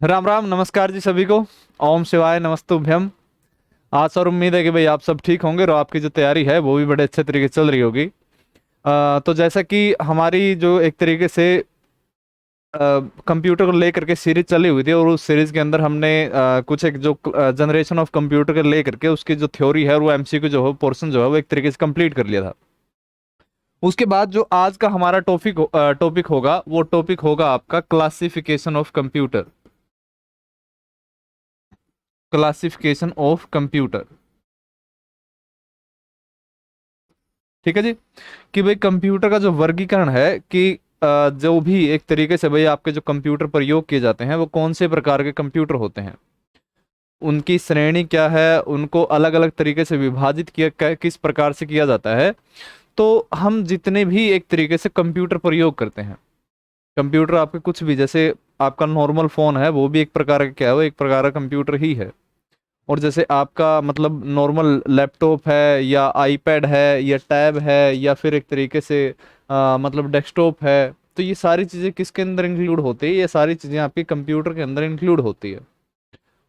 राम राम, नमस्कार जी सभी को। ओम शिवाय नमस्तुभ्यम। आशा और उम्मीद है कि भाई आप सब ठीक होंगे और आपकी जो तैयारी है वो भी बड़े अच्छे तरीके से चल रही होगी। तो जैसा कि हमारी जो एक तरीके से कंप्यूटर को लेकर के सीरीज चली हुई थी, और उस सीरीज के अंदर हमने कुछ एक जो जनरेशन ऑफ कंप्यूटर को लेकर के उसकी जो थ्योरी है और वो एमसीक्यू जो है पोर्शन जो है वो एक तरीके से कंप्लीट कर लिया था। उसके बाद जो आज का हमारा टॉपिक होगा वो टॉपिक होगा आपका classification of computer. Classification of computer. ठीक है जी। कि भाई कंप्यूटर का जो वर्गीकरण है कि जो भी एक तरीके से भाई आपके जो कंप्यूटर प्रयोग किए जाते हैं वो कौन से प्रकार के कंप्यूटर होते हैं, उनकी श्रेणी क्या है, उनको अलग अलग तरीके से विभाजित किस प्रकार से किया जाता है। तो हम जितने भी एक तरीके से कंप्यूटर प्रयोग करते हैं, कंप्यूटर आपके कुछ भी, जैसे आपका नॉर्मल फोन है वो भी एक प्रकार का क्या है, वो एक प्रकार का कंप्यूटर ही है। और जैसे आपका मतलब नॉर्मल लैपटॉप है या आईपैड है या टैब है या फिर एक तरीके से मतलब डेस्कटॉप है, तो ये सारी चीज़ें किसके अंदर इंक्लूड होती है? ये सारी चीज़ें आपके कंप्यूटर के अंदर इंक्लूड होती है।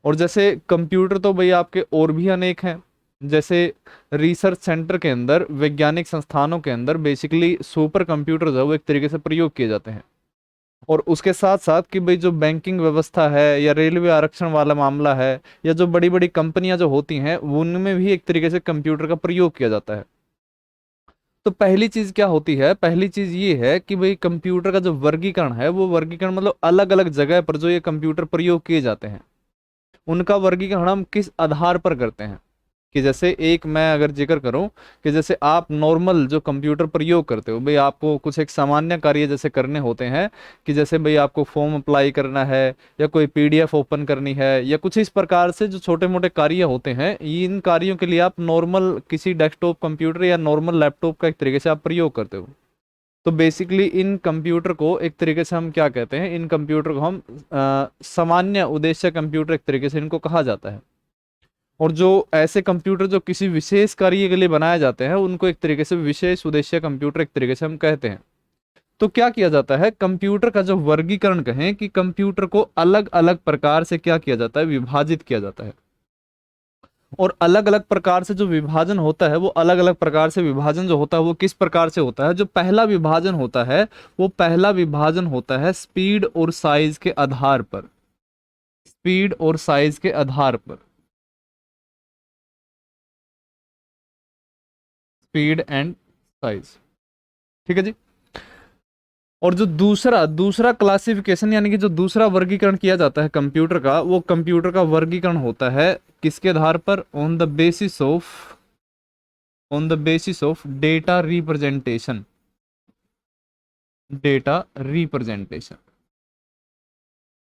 और जैसे कंप्यूटर तो भाई आपके और भी अनेक हैं। जैसे रिसर्च सेंटर के अंदर, वैज्ञानिक संस्थानों के अंदर बेसिकली सुपर कंप्यूटर जो है वो एक तरीके से प्रयोग किए जाते हैं। और उसके साथ साथ कि भाई जो बैंकिंग व्यवस्था है या रेलवे आरक्षण वाला मामला है या जो बड़ी बड़ी कंपनियां जो होती हैं उनमें भी एक तरीके से कंप्यूटर का प्रयोग किया जाता है। तो पहली चीज क्या होती है? पहली चीज ये है कि भाई कंप्यूटर का जो वर्गीकरण है वो वर्गीकरण मतलब अलग अलग जगह पर जो ये कंप्यूटर प्रयोग किए जाते हैं उनका वर्गीकरण हम किस आधार पर करते हैं। कि जैसे एक मैं अगर जिक्र करूं कि जैसे आप नॉर्मल जो कंप्यूटर प्रयोग करते हो, भाई आपको कुछ एक सामान्य कार्य जैसे करने होते हैं, कि जैसे भाई आपको फॉर्म अप्लाई करना है या कोई पीडीएफ ओपन करनी है या कुछ इस प्रकार से जो छोटे मोटे कार्य होते हैं, इन कार्यों के लिए आप नॉर्मल किसी डेस्कटॉप कंप्यूटर या नॉर्मल लैपटॉप का एक तरीके से आप प्रयोग करते हो। तो बेसिकली इन कंप्यूटर को एक तरीके से हम क्या कहते हैं? इन कंप्यूटर को हम सामान्य उद्देश्य कंप्यूटर एक तरीके से इनको कहा जाता है। और जो ऐसे कंप्यूटर जो किसी विशेष कार्य के लिए बनाए जाते हैं उनको एक तरीके से विशेष उद्देश्य कंप्यूटर एक तरीके से हम कहते हैं। तो क्या किया जाता है? कंप्यूटर का जो वर्गीकरण कहें कि कंप्यूटर को अलग अलग प्रकार से क्या किया जाता है? विभाजित किया जाता है। और अलग अलग प्रकार से जो विभाजन होता है वो अलग अलग प्रकार से विभाजन जो होता है वो किस प्रकार से होता है? जो पहला विभाजन होता है वो पहला विभाजन होता है स्पीड और साइज के आधार पर। स्पीड और साइज के आधार पर। Speed and size. ठीक है जी। और जो दूसरा दूसरा क्लासिफिकेशन यानी कि जो दूसरा वर्गीकरण किया जाता है कंप्यूटर का, वो कंप्यूटर का वर्गीकरण होता है किसके आधार पर? On the basis of data representation. Data representation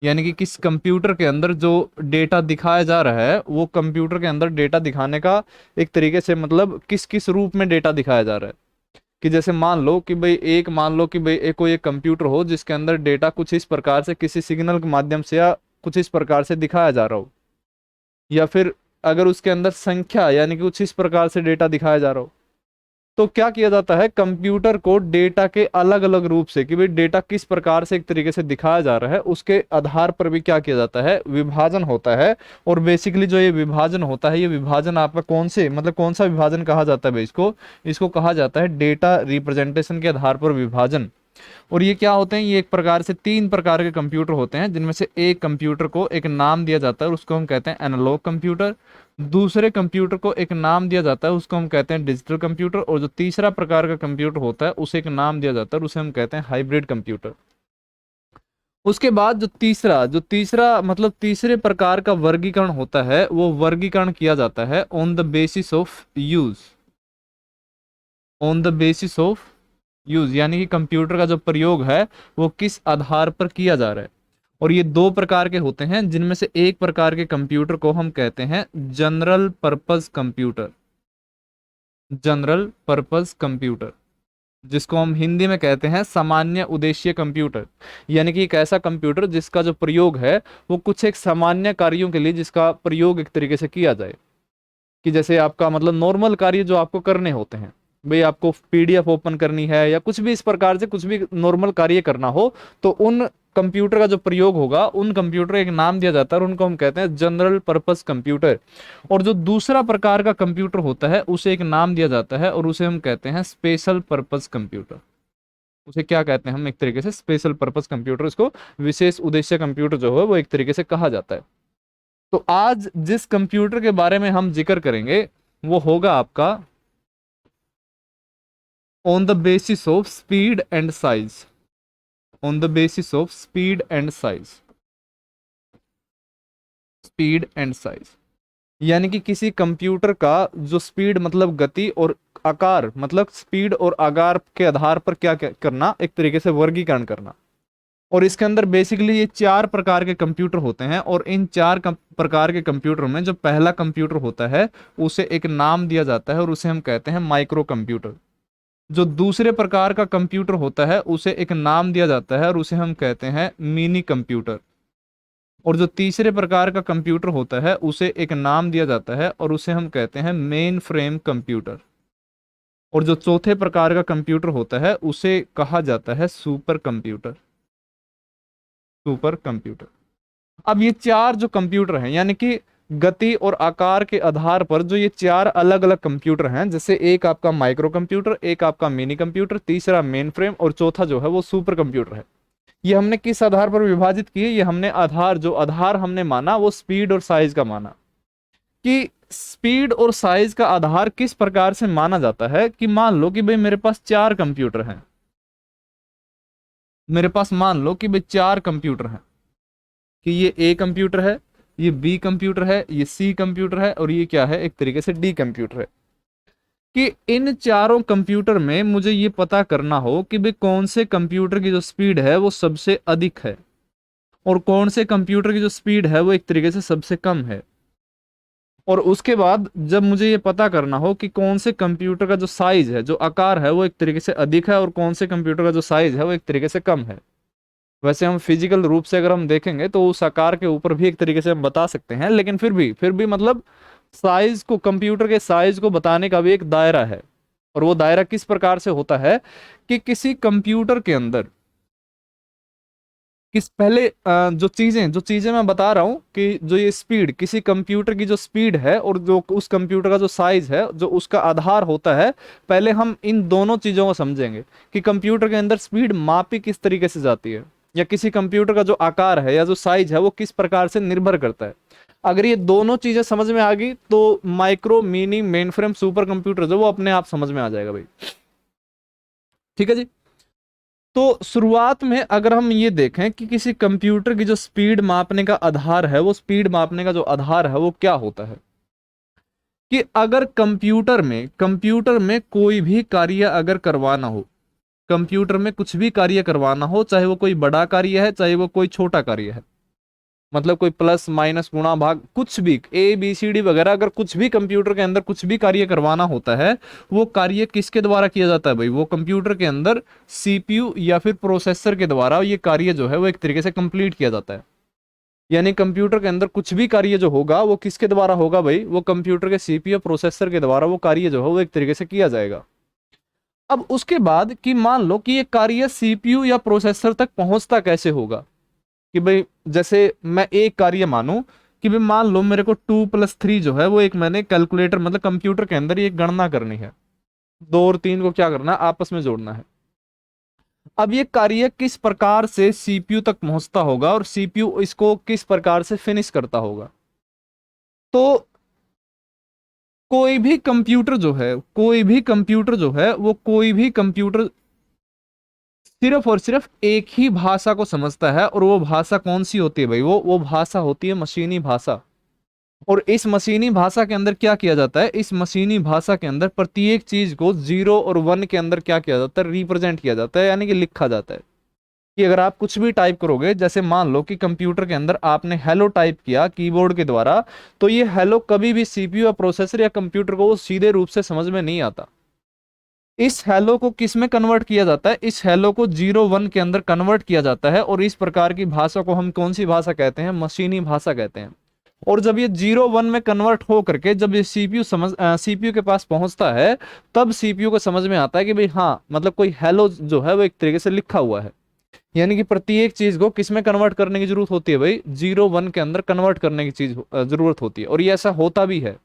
यानी कि किस कंप्यूटर के अंदर जो डेटा दिखाया जा रहा है वो कंप्यूटर के अंदर डेटा दिखाने का एक तरीके से मतलब किस किस रूप में डेटा दिखाया जा रहा है। कि जैसे मान लो कि भाई एक कोई एक कंप्यूटर हो जिसके अंदर डेटा कुछ इस प्रकार से किसी सिग्नल के माध्यम से या कुछ इस प्रकार से दिखाया जा रहा हो, या फिर अगर उसके अंदर संख्या यानी कि कुछ इस प्रकार से डेटा दिखाया जा रहा हो, तो क्या किया जाता है? कंप्यूटर को डेटा के अलग अलग रूप से कि भाई डेटा किस प्रकार से एक तरीके से दिखाया जा रहा है उसके आधार पर भी क्या किया जाता है? विभाजन होता है। और बेसिकली जो ये विभाजन होता है, ये विभाजन आपका कौन से मतलब कौन सा विभाजन कहा जाता है भाई? इसको इसको कहा जाता है डेटा रिप्रेजेंटेशन के आधार पर विभाजन। और ये क्या होते हैं? ये एक प्रकार से तीन प्रकार के कंप्यूटर होते हैं, जिनमें से एक कंप्यूटर को एक नाम दिया जाता है, उसको हम कहते हैं एनालॉग कंप्यूटर। दूसरे कंप्यूटर को एक नाम दिया जाता है, उसको हम कहते हैं डिजिटल कंप्यूटर। और जो तीसरा प्रकार का कंप्यूटर होता है उसे एक नाम दिया जाता है, उसे हम कहते हैं हाइब्रिड कंप्यूटर। उसके बाद जो तीसरा मतलब तीसरे प्रकार का वर्गीकरण होता है वो वर्गीकरण किया जाता है on the basis of use. On the basis of use यानी कि कंप्यूटर का जो प्रयोग है वो किस आधार पर किया जा रहा है। और ये दो प्रकार के होते हैं, जिनमें से एक प्रकार के कंप्यूटर को हम कहते हैं general purpose computer. General purpose computer, जिसको हम हिंदी में कहते हैं सामान्य उद्देश्य कंप्यूटर। यानी कि एक ऐसा कंप्यूटर जिसका जो प्रयोग है वो कुछ एक सामान्य कार्यों के लिए जिसका प्रयोग एक तरीके से किया जाए। कि जैसे आपका मतलब नॉर्मल कार्य जो आपको करने होते हैं, भाई आपको पीडीएफ ओपन करनी है या कुछ भी इस प्रकार से कुछ भी नॉर्मल कार्य करना हो, तो उन कंप्यूटर का जो प्रयोग होगा, उन कंप्यूटर एक नाम दिया जाता है और उनको हम कहते हैं जनरल पर्पस कंप्यूटर। और जो दूसरा प्रकार का कंप्यूटर होता है उसे एक नाम दिया जाता है और उसे हम कहते हैं स्पेशल पर्पस कंप्यूटर। उसे क्या कहते हैं हम, एक तरीके से स्पेशल पर्पस कंप्यूटर, इसको विशेष उद्देश्य कंप्यूटर जो है वो एक तरीके से कहा जाता है। तो आज जिस कंप्यूटर के बारे में हम जिक्र करेंगे वो होगा आपका on the basis of speed and size. On the basis of speed and size. Speed and size यानी कि किसी कंप्यूटर का जो स्पीड मतलब गति और आकार मतलब स्पीड और आकार के आधार पर क्या करना, एक तरीके से वर्गीकरण करना। और इसके अंदर बेसिकली ये 4 प्रकार के कंप्यूटर होते हैं और इन 4 प्रकार के कंप्यूटर में जो पहला कंप्यूटर होता है उसे एक नाम दिया जाता है और उसे हम कहते हैं माइक्रो कंप्यूटर। जो दूसरे प्रकार का कंप्यूटर होता है उसे एक नाम दिया जाता है और उसे हम कहते हैं मिनी कंप्यूटर। और जो तीसरे प्रकार का कंप्यूटर होता है उसे एक नाम दिया जाता है और उसे हम कहते हैं मेन फ्रेम कंप्यूटर। और जो चौथे प्रकार का कंप्यूटर होता है उसे कहा जाता है सुपर कंप्यूटर। Super computer. अब ये 4 जो कंप्यूटर हैं यानी कि गति और आकार के आधार पर जो ये 4 अलग अलग कंप्यूटर हैं, जैसे एक आपका माइक्रो कंप्यूटर, एक आपका मिनी कंप्यूटर, तीसरा मेन फ्रेम और चौथा जो है वो सुपर कंप्यूटर है। ये हमने किस आधार पर विभाजित किए, ये हमने जो आधार हमने माना वो स्पीड और साइज का माना। कि स्पीड और साइज का आधार किस प्रकार से माना जाता है कि मान लो कि भाई मेरे पास 4 कंप्यूटर हैं। मेरे पास मान लो कि भाई 4 कंप्यूटर हैं, कि ये ए कंप्यूटर है, ये बी कंप्यूटर है, ये सी कंप्यूटर है और ये क्या है, एक तरीके से डी कंप्यूटर है। कि इन चारों कंप्यूटर में मुझे ये पता करना हो कि भाई कौन से कंप्यूटर की जो स्पीड है वो सबसे अधिक है और कौन से कंप्यूटर की जो स्पीड है वो एक तरीके से सबसे कम है। और उसके बाद जब मुझे ये पता करना हो कि कौन से कंप्यूटर का जो साइज है, जो आकार है वो एक तरीके से अधिक है और कौन से कंप्यूटर का जो साइज है वो एक तरीके से कम है। वैसे हम फिजिकल रूप से अगर हम देखेंगे तो उस आकार के ऊपर भी एक तरीके से हम बता सकते हैं, लेकिन फिर भी मतलब साइज को, कंप्यूटर के साइज को बताने का भी एक दायरा है। और वो दायरा किस प्रकार से होता है कि किसी कंप्यूटर के अंदर पहले जो चीजें मैं बता रहा हूं कि जो ये स्पीड, किसी कंप्यूटर की जो स्पीड है और जो उस कंप्यूटर का जो साइज है, जो उसका आधार होता है, पहले हम इन दोनों चीजों को समझेंगे कि कंप्यूटर के अंदर स्पीड मापी किस तरीके से जाती है या किसी कंप्यूटर का जो आकार है या जो साइज है वो किस प्रकार से निर्भर करता है। अगर ये दोनों चीजें समझ में आ गई तो micro, mini, main frame, super computer जो वो अपने आप समझ में आ जाएगा भाई। ठीक है जी। तो शुरुआत में अगर हम ये देखें कि किसी कंप्यूटर की जो स्पीड मापने का आधार है, वो स्पीड मापने का जो आधार है वो क्या होता है, कि अगर कंप्यूटर में कोई भी कार्य अगर करवाना हो, कंप्यूटर में कुछ भी कार्य करवाना हो, चाहे वो कोई बड़ा कार्य है चाहे वो कोई छोटा कार्य है, मतलब कोई प्लस माइनस गुणा भाग कुछ भी ए बी सी डी वगैरह, अगर कुछ भी कंप्यूटर के अंदर कुछ भी कार्य करवाना होता है, वो कार्य किसके द्वारा किया जाता है भाई, वो कंप्यूटर के अंदर सीपीयू या फिर प्रोसेसर के द्वारा ये कार्य जो है वो एक तरीके से कंप्लीट किया जाता है। यानी कंप्यूटर के अंदर कुछ भी कार्य जो होगा वो किसके द्वारा होगा भाई, वो कंप्यूटर के सीपीयू प्रोसेसर के द्वारा वो कार्य जो है वो एक तरीके से किया जाएगा। अब उसके बाद कि मान लो कि ये कार्य सीपीयू या प्रोसेसर तक पहुंचता कैसे होगा, कि भाई जैसे मैं एक कार्य मानूं कि भाई मान लो मेरे को 2+3 जो है वो एक मैंने कैलकुलेटर मतलब कंप्यूटर के अंदर ये गणना करनी है, 2 और 3 को क्या करना है, आपस में जोड़ना है। अब ये कार्य किस प्रकार से सीपीयू तक पहुंचता होगा और सीपीयू इसको किस प्रकार से फिनिश करता होगा। तो कोई भी कंप्यूटर जो है वो कोई भी कंप्यूटर सिर्फ और सिर्फ एक ही भाषा को समझता है और वो भाषा कौन सी होती है भाई, वो भाषा होती है मशीनी भाषा। और इस मशीनी भाषा के अंदर क्या किया जाता है, इस मशीनी भाषा के अंदर प्रत्येक चीज को 0 और 1 के अंदर क्या किया जाता है, रिप्रेजेंट किया जाता है, यानी कि लिखा जाता है। कि अगर आप कुछ भी टाइप करोगे, जैसे मान लो कि कंप्यूटर के अंदर आपने हेलो टाइप किया कीबोर्ड के द्वारा, तो ये हेलो कभी भी सीपीयू या प्रोसेसर या कंप्यूटर को सीधे रूप से समझ में नहीं आता। इस हेलो को किस में कन्वर्ट किया जाता है, इस हेलो को 0 1 के अंदर कन्वर्ट किया जाता है और इस प्रकार की भाषा को हम कौन सी भाषा कहते हैं, मशीनी भाषा कहते हैं। और जब ये 0 1 में कन्वर्ट हो करके जब ये सीपीयू के पास पहुंचता है, तब सीपीयू को समझ में आता है कि भाई हाँ, मतलब कोई हेलो जो है वो एक तरीके से लिखा हुआ है। यानी कि प्रत्येक चीज को किस में कन्वर्ट करने की जरूरत होती है भाई, 0 1 के अंदर कन्वर्ट करने की चीज जरूरत होती है। और ये ऐसा होता भी है।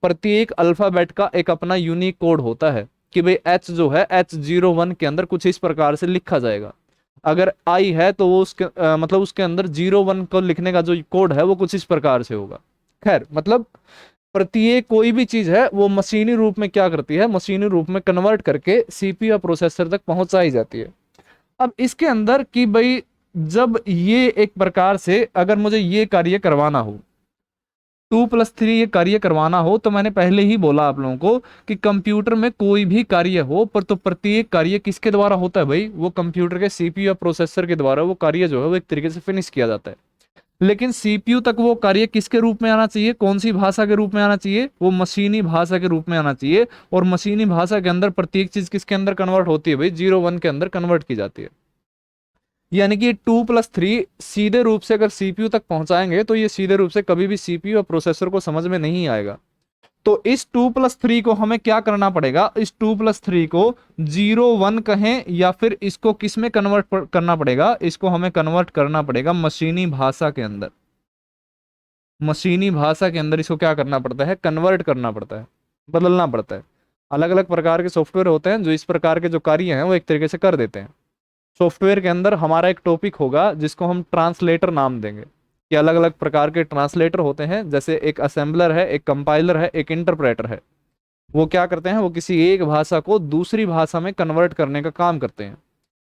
प्रत्येक अल्फाबेट का एक अपना यूनिक कोड होता है कि भाई एच जो है, H01 के अंदर कुछ इस प्रकार से लिखा जाएगा। अगर आई है तो वो उसके मतलब उसके अंदर 0 1 को लिखने का जो कोड है वो कुछ इस प्रकार से होगा। खैर, मतलब प्रत्येक कोई भी चीज है वो मशीनी रूप में क्या करती है, मशीनी रूप में कन्वर्ट करके सीपीयू या प्रोसेसर तक पहुंचाई जाती है। अब इसके अंदर कि भाई जब ये एक प्रकार से अगर मुझे ये कार्य करवाना हो, 2+3 ये कार्य करवाना हो, तो मैंने पहले ही बोला आप लोगों को कि कंप्यूटर में कोई भी कार्य हो पर तो प्रत्येक कार्य किसके द्वारा होता है भाई, वो कंप्यूटर के सीपीयू या प्रोसेसर के द्वारा वो कार्य जो है वो एक तरीके से फिनिश किया जाता है। लेकिन सीपीयू तक वो कार्य किसके रूप में आना चाहिए, कौन सी भाषा के रूप में आना चाहिए, वो मशीनी भाषा के रूप में आना चाहिए। और मशीनी भाषा के अंदर प्रत्येक चीज किसके अंदर कन्वर्ट होती है भाई, 0 1 के अंदर कन्वर्ट की जाती है। यानी कि 2+3 सीधे रूप से अगर सीपीयू तक पहुंचाएंगे तो ये सीधे रूप से कभी भी सीपीयू और प्रोसेसर को समझ में नहीं आएगा। तो इस 2+3 को हमें क्या करना पड़ेगा, इस 2+3 को 0 1 कहें या फिर इसको किस में कन्वर्ट करना पड़ेगा, इसको हमें कन्वर्ट करना पड़ेगा मशीनी भाषा के अंदर। मशीनी भाषा के अंदर इसको क्या करना पड़ता है, कन्वर्ट करना पड़ता है, बदलना पड़ता है। अलग अलग प्रकार के सॉफ्टवेयर होते हैं जो इस प्रकार के जो कार्य हैं वो एक तरीके से कर देते हैं। सॉफ्टवेयर के अंदर हमारा एक टॉपिक होगा जिसको हम ट्रांसलेटर नाम देंगे, कि अलग अलग प्रकार के ट्रांसलेटर होते हैं। जैसे एक असेंबलर है, एक कंपाइलर है, एक इंटरप्रेटर है। वो क्या करते हैं, वो किसी एक भाषा को दूसरी भाषा में कन्वर्ट करने का काम करते हैं।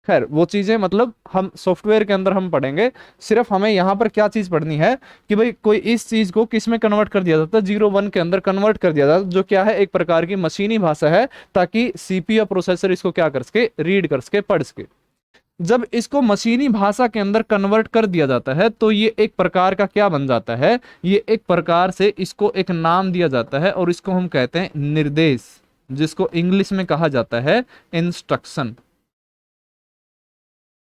खैर, वो चीजें मतलब हम सॉफ्टवेयर के अंदर हम पढ़ेंगे। सिर्फ हमें यहाँ पर क्या चीज पढ़नी है कि भाई कोई इस चीज को किस में कन्वर्ट कर दिया जाता है, 0 1 के अंदर कन्वर्ट कर दिया जाता है, जो क्या है, एक प्रकार की मशीनी भाषा है, ताकि सीपीयू प्रोसेसर इसको क्या कर सके, रीड कर सके, पढ़ सके। जब इसको मशीनी भाषा के अंदर कन्वर्ट कर दिया जाता है तो ये एक प्रकार का क्या बन जाता है, ये एक प्रकार से इसको एक नाम दिया जाता है और इसको हम कहते हैं निर्देश, जिसको इंग्लिश में कहा जाता है इंस्ट्रक्शन।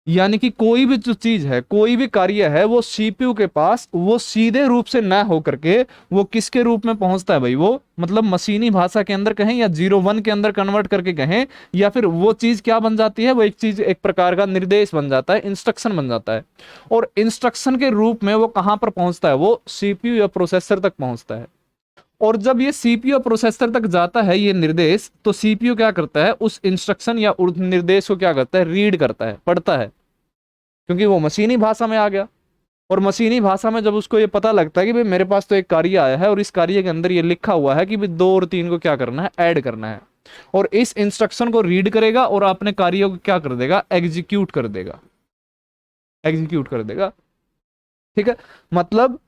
यानी कि कोई भी जो चीज है, कोई भी कार्य है, वो सीपीयू के पास वो सीधे रूप से ना हो करके वो किसके रूप में पहुंचता है भाई, वो मतलब मशीनी भाषा के अंदर कहें या 0 1 के अंदर कन्वर्ट करके कहें, या फिर वो चीज क्या बन जाती है, वो एक चीज एक प्रकार का निर्देश बन जाता है, इंस्ट्रक्शन बन जाता है। और इंस्ट्रक्शन के रूप में वो कहां पर पहुंचता है, वो सीपीयू या प्रोसेसर तक पहुंचता है। और जब ये सीपीयू प्रोसेसर तक जाता है ये निर्देश, तो सीपीयू क्या करता है, उस इंस्ट्रक्शन या निर्देश को क्या करता है, रीड करता है, पढ़ता है, क्योंकि वो मशीनी भाषा में आ गया। और मशीनी भाषा में जब उसको ये पता लगता है कि भाई मेरे पास तो एक कार्य आया है और इस कार्य के अंदर ये लिखा हुआ है कि भाई 2 और 3 को क्या करना है, ऐड करना है, और इस इंस्ट्रक्शन को रीड करेगा और अपने कार्यों को क्या कर देगा, एग्जीक्यूट कर देगा, एग्जीक्यूट कर देगा। ठीक है, मतलब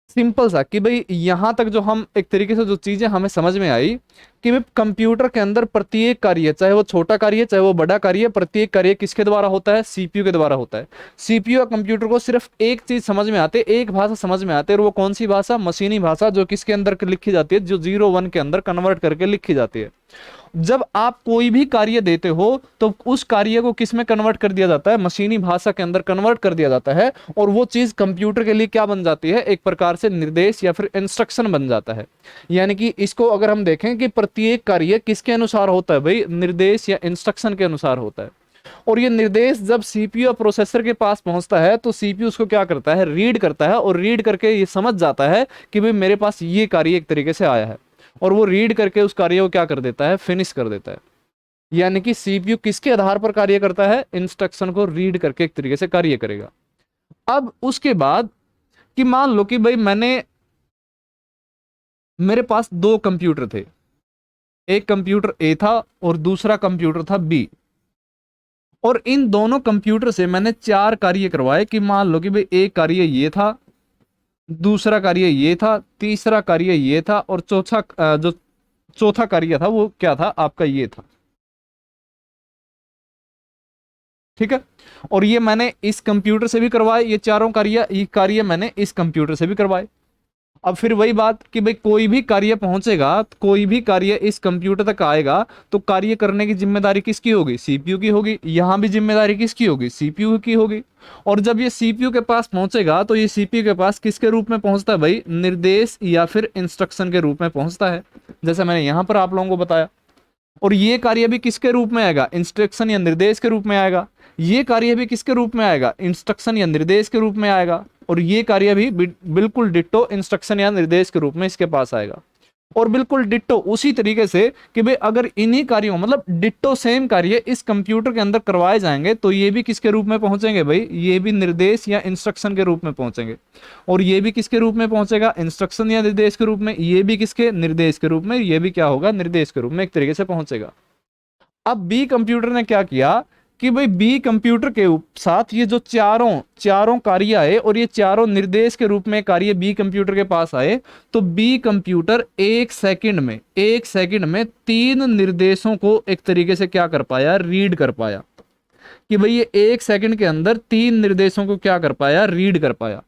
सिंपल सा कि भाई यहां तक जो हम एक तरीके से जो चीजें हमें समझ में आई कि भाई कंप्यूटर के अंदर प्रत्येक कार्य, चाहे वो छोटा कार्य चाहे वो बड़ा कार्य, प्रत्येक कार्य किसके द्वारा होता है, सीपीयू के द्वारा होता है। सीपीयू या कंप्यूटर को सिर्फ एक चीज समझ में आती है, एक भाषा समझ में आती है, और वो कौन सी भाषा, मशीनी भाषा, जो किसके अंदर लिखी जाती है, जो 0 1 के अंदर कन्वर्ट करके लिखी जाती है। जब आप कोई भी कार्य देते हो तो उस कार्य को किस में कन्वर्ट कर दिया जाता है, मशीनी भाषा के अंदर कन्वर्ट कर दिया जाता है, और वो चीज कंप्यूटर के लिए क्या बन जाती है, एक प्रकार से निर्देश या फिर इंस्ट्रक्शन बन जाता है। यानी कि इसको अगर हम देखें कि प्रत्येक कार्य किसके अनुसार होता है भाई, निर्देश या इंस्ट्रक्शन के अनुसार होता है। और ये निर्देश जब सीपीयू या प्रोसेसर के पास पहुंचता है तो सीपीयू उसको क्या करता है, रीड करता है, और रीड करके ये समझ जाता है कि भाई मेरे पास ये कार्य एक तरीके से आया है, और वो रीड करके उस कार्य को क्या कर देता है, फिनिश कर देता है। यानी कि सीपीयू किसके आधार पर कार्य करता है, इंस्ट्रक्शन को रीड करके एक तरीके से कार्य करेगा। अब उसके बाद कि मान लो कि भाई मेरे पास 2 कंप्यूटर थे, एक कंप्यूटर ए था और दूसरा कंप्यूटर था बी, और इन दोनों कंप्यूटर से मैंने 4 कार्य करवाए। कि मान लो कि भाई एक कार्य ये था, दूसरा कार्य ये था, तीसरा कार्य ये था, और जो चौथा कार्य था वो क्या था आपका, ये था। ठीक है, और ये मैंने इस कंप्यूटर से भी करवाए, ये चारों कार्य, ये कार्य मैंने इस कंप्यूटर से भी करवाए। अब फिर वही बात कि भाई कोई भी कार्य पहुंचेगा, कोई भी कार्य इस कंप्यूटर तक आएगा, तो कार्य करने की जिम्मेदारी किसकी होगी? सीपीयू की होगी। यहां भी जिम्मेदारी किसकी होगी? सीपीयू की होगी। और जब ये सीपीयू के पास पहुंचेगा तो ये सीपीयू के पास किसके रूप में पहुंचता है भाई? निर्देश या फिर इंस्ट्रक्शन के रूप में पहुंचता है, जैसे मैंने यहां पर आप लोगों को बताया। और ये कार्य भी किसके रूप में आएगा? इंस्ट्रक्शन या निर्देश के रूप में आएगा। ये कार्य भी किसके रूप में आएगा? इंस्ट्रक्शन या निर्देश के रूप में आएगा। और ये कार्य भी बिल्कुल डिट्टो इंस्ट्रक्शन या निर्देश के रूप में इसके पास आएगा। और बिल्कुल डिट्टो उसी तरीके से कि भाई अगर इन्हीं कार्यों, मतलब डिट्टो सेम कार्य इस कंप्यूटर के अंदर करवाए जाएंगे तो ये भी किसके रूप में पहुंचेंगे भाई? ये भी निर्देश या इंस्ट्रक्शन के रूप में पहुंचेंगे। और ये भी किसके रूप में पहुंचेगा? इंस्ट्रक्शन या निर्देश के रूप में। ये भी किसके? निर्देश के रूप में। ये भी क्या होगा? निर्देश के रूप में एक तरीके से पहुंचेगा। अब बी कंप्यूटर ने क्या किया कि भाई बी कंप्यूटर के साथ ये जो चारों कार्य आए और ये चारों निर्देश के रूप में कार्य बी कंप्यूटर के पास आए, तो बी कंप्यूटर एक सेकंड में 3 निर्देशों को एक तरीके से क्या कर पाया? रीड कर पाया। कि भाई ये एक सेकंड के अंदर 3 निर्देशों को क्या कर पाया? रीड कर पाया।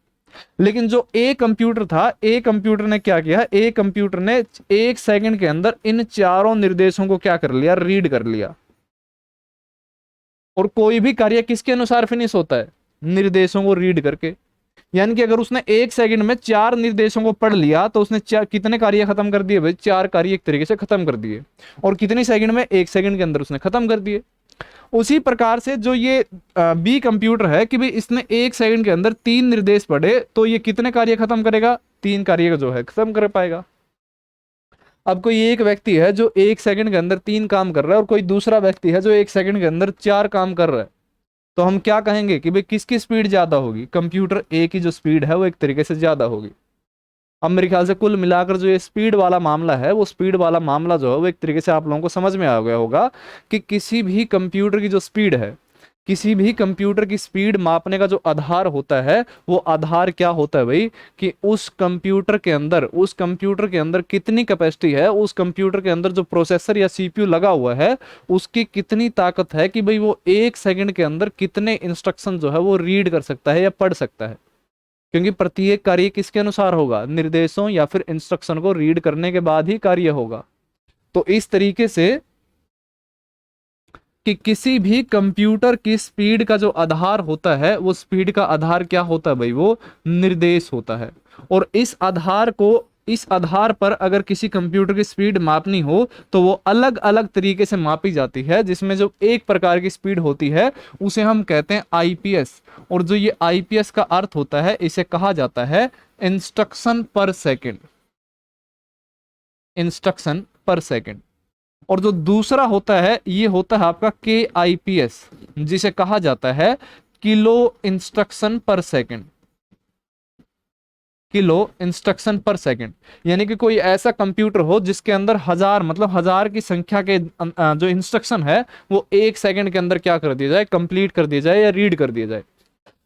लेकिन जो ए कंप्यूटर था, ए कंप्यूटर ने क्या किया? ए कंप्यूटर ने एक सेकंड के अंदर इन चारों निर्देशों को क्या कर लिया? रीड कर लिया। और कोई भी कार्य किसके अनुसार फिनिश होता है? निर्देशों को रीड करके। यानी कि अगर उसने एक सेकंड में 4 निर्देशों को पढ़ लिया तो उसने कितने कार्य खत्म कर दिए भाई? 4 कार्य एक तरीके से खत्म कर दिए। और कितनी सेकंड में? एक सेकंड के अंदर उसने खत्म कर दिए। उसी प्रकार से जो ये बी कंप्यूटर है कि भाई इसने एक सेकंड के अंदर 3 निर्देश पढ़े, तो ये कितने कार्य खत्म करेगा? 3 कार्य जो है खत्म कर पाएगा। अब कोई एक व्यक्ति है जो एक सेकंड के अंदर 3 काम कर रहा है और कोई दूसरा व्यक्ति है जो एक सेकंड के अंदर 4 काम कर रहा है, तो हम क्या कहेंगे कि भाई किसकी स्पीड ज्यादा होगी? कंप्यूटर ए की जो स्पीड है वो एक तरीके से ज्यादा होगी। अब मेरे ख्याल से कुल मिलाकर जो ये स्पीड वाला मामला है, वो स्पीड वाला मामला जो है वो एक तरीके से आप लोगों को समझ में आ गया होगा कि किसी भी कंप्यूटर की जो स्पीड है, किसी भी कंप्यूटर की स्पीड मापने का जो आधार होता है, वो आधार क्या होता है भाई? कि उस कंप्यूटर के अंदर कितनी कैपेसिटी है, उस कंप्यूटर के अंदर जो प्रोसेसर या सीपीयू लगा हुआ है उसकी कितनी ताकत है कि भाई वो एक सेकंड के अंदर कितने इंस्ट्रक्शन जो है वो रीड कर सकता है या पढ़ सकता है। क्योंकि प्रत्येक कार्य किसके अनुसार होगा? निर्देशों या फिर इंस्ट्रक्शन को रीड करने के बाद ही कार्य होगा। तो इस तरीके से कि किसी भी कंप्यूटर की स्पीड का जो आधार होता है, वो स्पीड का आधार क्या होता है भाई? वो निर्देश होता है। और इस आधार पर अगर किसी कंप्यूटर की स्पीड मापनी हो तो वो अलग अलग तरीके से मापी जाती है, जिसमें जो एक प्रकार की स्पीड होती है उसे हम कहते हैं आईपीएस। और जो ये आईपीएस का अर्थ होता है, इसे कहा जाता है इंस्ट्रक्शन पर सेकेंड। इंस्ट्रक्शन पर सेकेंड। और जो दूसरा होता है ये होता है आपका के आईपीएस, जिसे कहा जाता है किलो इंस्ट्रक्शन पर सेकेंड। किलो इंस्ट्रक्शन पर सेकेंड। यानी कि कोई ऐसा कंप्यूटर हो जिसके अंदर हजार की संख्या के जो इंस्ट्रक्शन है वो एक सेकंड के अंदर क्या कर दिया जाए? कंप्लीट कर दिया जाए या रीड कर दिया जाए।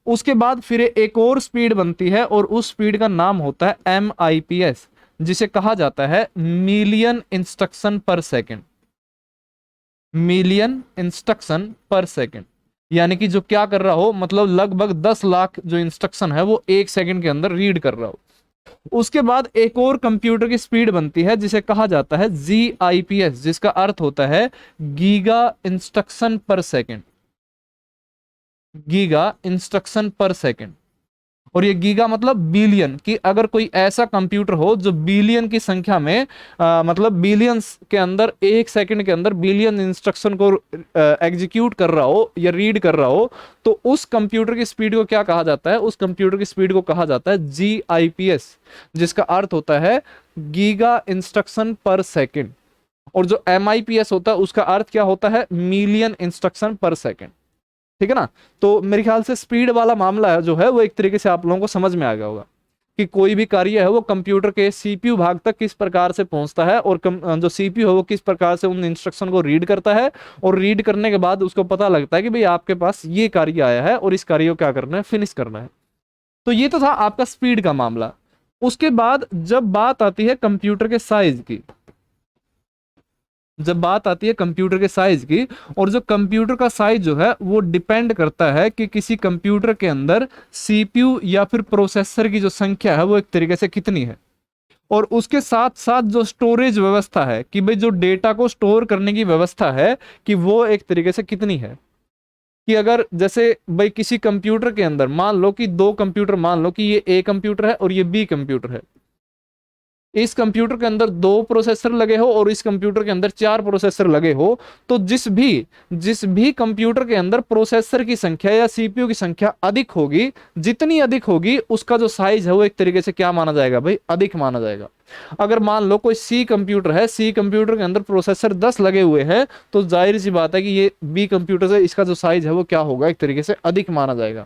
उसके बाद फिर एक और स्पीड बनती है और उस स्पीड का नाम होता है MIPS, जिसे कहा जाता है मिलियन इंस्ट्रक्शन पर सेकेंड। मिलियन इंस्ट्रक्शन पर सेकेंड। यानी कि जो क्या कर रहा हो, मतलब लगभग 10 लाख जो इंस्ट्रक्शन है वो एक सेकंड के अंदर रीड कर रहा हो। उसके बाद एक और कंप्यूटर की स्पीड बनती है जिसे कहा जाता है GIPS, जिसका अर्थ होता है गीगा इंस्ट्रक्शन पर सेकेंड। गीगा इंस्ट्रक्शन पर सेकेंड। और ये गीगा मतलब बिलियन, कि अगर कोई ऐसा कंप्यूटर हो जो बिलियन की संख्या में मतलब बिलियंस के अंदर एक सेकंड के अंदर बिलियन इंस्ट्रक्शन को एग्जीक्यूट कर रहा हो या रीड कर रहा हो, तो उस कंप्यूटर की स्पीड को क्या कहा जाता है? उस कंप्यूटर की स्पीड को कहा जाता है GIPS, जिसका अर्थ होता है गीगा इंस्ट्रक्शन पर सेकेंड। और जो MIPS होता है उसका अर्थ क्या होता है? मिलियन इंस्ट्रक्शन पर सेकेंड। ठीक है ना? तो मेरे ख्याल से स्पीड वाला मामला है जो है वो एक तरीके से आप लोगों को समझ में आ गया होगा कि कोई भी कार्य है वो कंप्यूटर के सीपीयू भाग तक किस प्रकार से पहुंचता है, और जो सीपीयू है वो किस प्रकार से उन इंस्ट्रक्शन को रीड करता है, और रीड करने के बाद उसको पता लगता है कि भाई आपके पास ये कार्य आया है और इस कार्य को क्या करना है? फिनिश करना है। तो ये तो था आपका स्पीड का मामला। उसके बाद जब बात आती है कंप्यूटर के साइज की, जब बात आती है कंप्यूटर के साइज की, और जो कंप्यूटर का साइज जो है वो डिपेंड करता है कि किसी कंप्यूटर के अंदर सीपीयू या फिर प्रोसेसर की जो संख्या है वो एक तरीके से कितनी है। और उसके साथ साथ जो स्टोरेज व्यवस्था है कि भाई जो डेटा को स्टोर करने की व्यवस्था है कि वो एक तरीके से कितनी है। कि अगर जैसे भाई किसी कंप्यूटर के अंदर मान लो कि दो कंप्यूटर, मान लो कि ये ए कंप्यूटर है और ये बी कंप्यूटर है, इस कंप्यूटर के अंदर दो प्रोसेसर लगे हो और इस कंप्यूटर के अंदर चार प्रोसेसर लगे हो, तो जिस भी कंप्यूटर के अंदर प्रोसेसर की संख्या या सीपीयू की संख्या अधिक होगी, जितनी अधिक होगी उसका जो साइज है वो एक तरीके से क्या माना जाएगा भाई, अधिक माना जाएगा। अगर मान लो कोई सी कंप्यूटर है, सी कंप्यूटर के अंदर प्रोसेसर 10 लगे हुए हैं, तो जाहिर सी बात है कि ये बी कंप्यूटर से इसका जो साइज है वो क्या होगा, एक तरीके से अधिक माना जाएगा।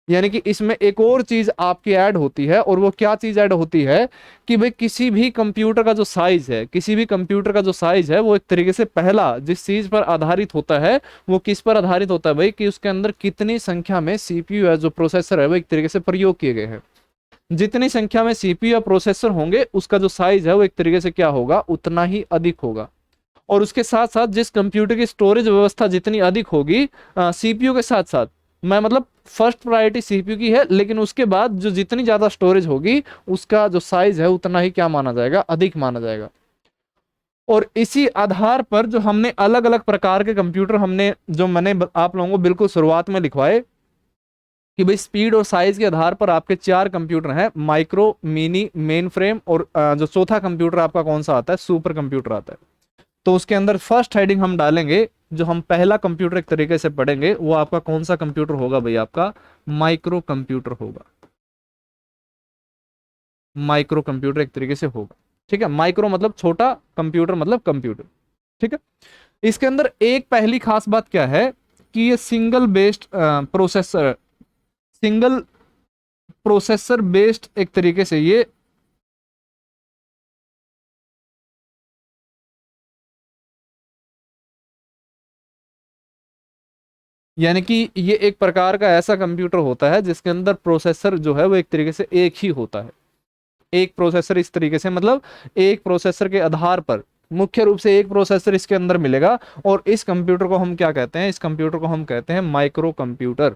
यानी कि इसमें एक और चीज आपकी ऐड होती है, और वो क्या चीज ऐड होती है कि भाई किसी भी कंप्यूटर का जो साइज है, किसी भी कंप्यूटर का जो साइज है वो एक तरीके से पहला जिस चीज पर आधारित होता है वो किस पर आधारित होता है भाई, कि उसके अंदर कितनी संख्या में सीपीयू है, जो प्रोसेसर है वो एक तरीके से प्रयोग किए गए हैं। जितनी संख्या में सीपीयू या प्रोसेसर होंगे उसका जो साइज है वो एक तरीके से क्या होगा, उतना ही अधिक होगा। और उसके साथ साथ जिस कंप्यूटर की स्टोरेज व्यवस्था जितनी अधिक होगी सीपीयू के साथ साथ, मैं मतलब फर्स्ट प्रायोरिटी सीपीयू की है, लेकिन उसके बाद जो जितनी ज्यादा स्टोरेज होगी उसका जो साइज है उतना ही क्या माना जाएगा, अधिक माना जाएगा। और इसी आधार पर जो हमने अलग अलग प्रकार के कंप्यूटर हमने जो मैंने आप लोगों को बिल्कुल शुरुआत में लिखवाए कि भाई स्पीड और साइज के आधार पर आपके चार कंप्यूटर हैं, माइक्रो, मिनी, मेन फ्रेम, और जो चौथा कंप्यूटर आपका कौन सा आता है, सुपर कंप्यूटर आता है। तो उसके अंदर फर्स्ट हेडिंग हम डालेंगे, जो हम पहला कंप्यूटर एक तरीके से पढ़ेंगे वो आपका कौन सा कंप्यूटर होगा भाई, आपका माइक्रो कंप्यूटर होगा। माइक्रो कंप्यूटर एक तरीके से होगा, ठीक है। माइक्रो मतलब छोटा, कंप्यूटर मतलब कंप्यूटर, ठीक है। इसके अंदर एक पहली खास बात क्या है कि ये सिंगल प्रोसेसर बेस्ड एक तरीके से ये यानी कि ये एक प्रकार का ऐसा कंप्यूटर होता है जिसके अंदर प्रोसेसर जो है वो एक तरीके से एक ही होता है। एक प्रोसेसर इस तरीके से मतलब एक प्रोसेसर के आधार पर मुख्य रूप से एक प्रोसेसर इसके अंदर मिलेगा, और इस कंप्यूटर को हम क्या कहते हैं, इस कंप्यूटर को हम कहते हैं माइक्रो कंप्यूटर।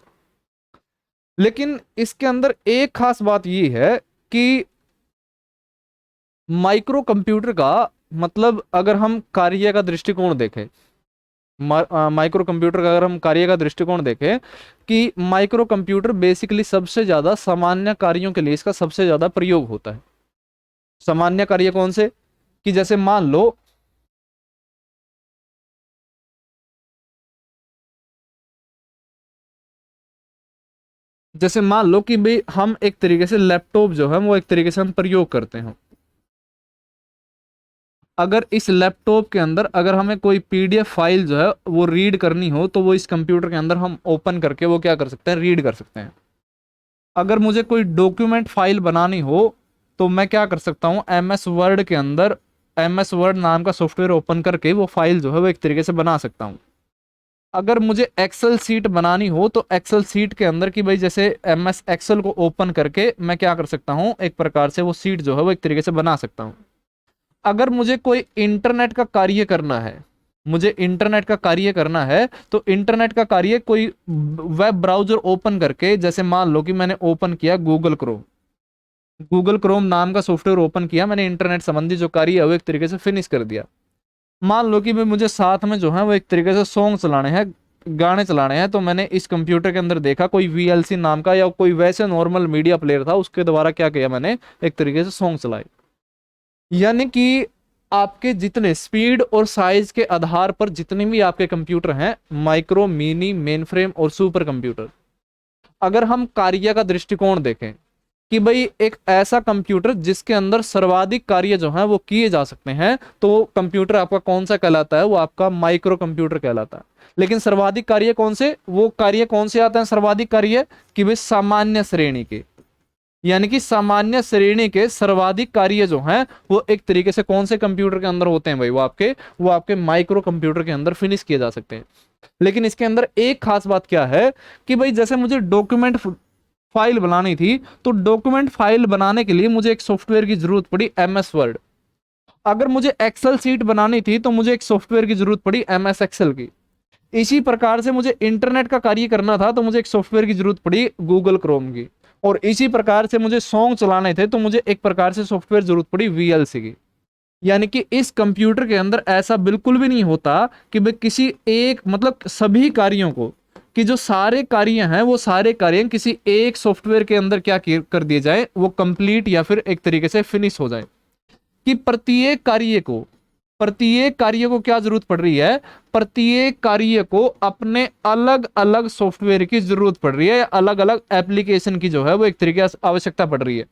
लेकिन इसके अंदर एक खास बात ये है कि माइक्रो कंप्यूटर का मतलब अगर हम कार्य का दृष्टिकोण देखें, माइक्रो कंप्यूटर का अगर हम कार्य का दृष्टिकोण देखें कि माइक्रो कंप्यूटर बेसिकली सबसे ज्यादा सामान्य कार्यों के लिए इसका सबसे ज्यादा प्रयोग होता है। सामान्य कार्य कौन से, कि जैसे मान लो कि भाई हम एक तरीके से लैपटॉप जो है वो एक तरीके से हम प्रयोग करते हैं। अगर इस लैपटॉप के अंदर अगर हमें कोई पीडीएफ फाइल जो है वो रीड करनी हो, तो वो इस कंप्यूटर के अंदर हम ओपन करके वो क्या कर सकते हैं, रीड कर सकते हैं। अगर मुझे कोई डॉक्यूमेंट फाइल बनानी हो तो मैं क्या कर सकता हूँ, एमएस वर्ड के अंदर एमएस वर्ड नाम का सॉफ्टवेयर ओपन करके वो फाइल जो है वो एक तरीके से बना सकता हूँ। अगर मुझे एक्सेल सीट बनानी हो तो एक्सेल सीट के अंदर की भाई जैसे एमएस एक्सेल को ओपन करके मैं क्या कर सकता हूँ, एक प्रकार से वो सीट जो है वो एक तरीके से बना सकता हूँ। अगर मुझे कोई इंटरनेट का कार्य करना है, मुझे इंटरनेट का कार्य करना है तो इंटरनेट का कार्य कोई वेब ब्राउजर ओपन करके, जैसे मान लो कि मैंने ओपन किया गूगल क्रोम नाम का सॉफ्टवेयर ओपन किया, मैंने इंटरनेट संबंधी जो कार्य है वो एक तरीके से फिनिश कर दिया। मान लो कि भाई मुझे साथ में जो है वो एक तरीके से सॉन्ग चलाने हैं, गाने चलाने हैं, तो मैंने इस कंप्यूटर के अंदर देखा कोई वीएलसी नाम का या कोई वैसे नॉर्मल मीडिया प्लेयर था, उसके द्वारा क्या किया मैंने, एक तरीके से सॉन्ग चलाए। यानी कि आपके जितने स्पीड और साइज के आधार पर जितने भी आपके कंप्यूटर हैं, माइक्रो, मिनी, मेन फ्रेम और सुपर कंप्यूटर, अगर हम कार्य का दृष्टिकोण देखें कि भाई एक ऐसा कंप्यूटर जिसके अंदर सर्वाधिक कार्य जो है वो किए जा सकते हैं, तो कंप्यूटर आपका कौन सा कहलाता है, वो आपका माइक्रो कंप्यूटर कहलाता है। लेकिन सर्वाधिक कार्य कौन से, वो कार्य कौन से आते हैं सर्वाधिक कार्य, कि भाई सामान्य श्रेणी के, यानी कि सामान्य श्रेणी के सर्वाधिक कार्य जो हैं वो एक तरीके से कौन से कंप्यूटर के अंदर होते हैं भाई, वो आपके माइक्रो कंप्यूटर के अंदर फिनिश किए जा सकते हैं। लेकिन इसके अंदर एक खास बात क्या है कि भाई जैसे मुझे डॉक्यूमेंट फाइल बनानी थी, तो डॉक्यूमेंट फाइल बनाने के लिए मुझे एक सॉफ्टवेयर की जरूरत पड़ी, एमएस वर्ड। अगर मुझे एक्सेल सीट बनानी थी तो मुझे एक सॉफ्टवेयर की जरूरत पड़ी, एमएस एक्सेल की। इसी प्रकार से मुझे इंटरनेट का कार्य करना था तो मुझे एक सॉफ्टवेयर की जरूरत पड़ी, गूगल क्रोम की। और इसी प्रकार से मुझे सॉन्ग चलाने थे तो मुझे एक प्रकार से सॉफ्टवेयर जरूरत पड़ी वीएलसी की। यानी कि इस कंप्यूटर के अंदर ऐसा बिल्कुल भी नहीं होता कि भाई किसी एक मतलब सभी कार्यों को, कि जो सारे कार्य हैं वो सारे कार्य किसी एक सॉफ्टवेयर के अंदर क्या कर दिए जाए, वो कंप्लीट या फिर एक तरीके से फिनिश हो जाए। कि प्रत्येक कार्य को क्या जरूरत पड़ रही है, प्रत्येक कार्य को अपने अलग अलग सॉफ्टवेयर की जरूरत पड़ रही है, अलग अलग एप्लीकेशन की जो है वो एक तरीके से आवश्यकता पड़ रही है।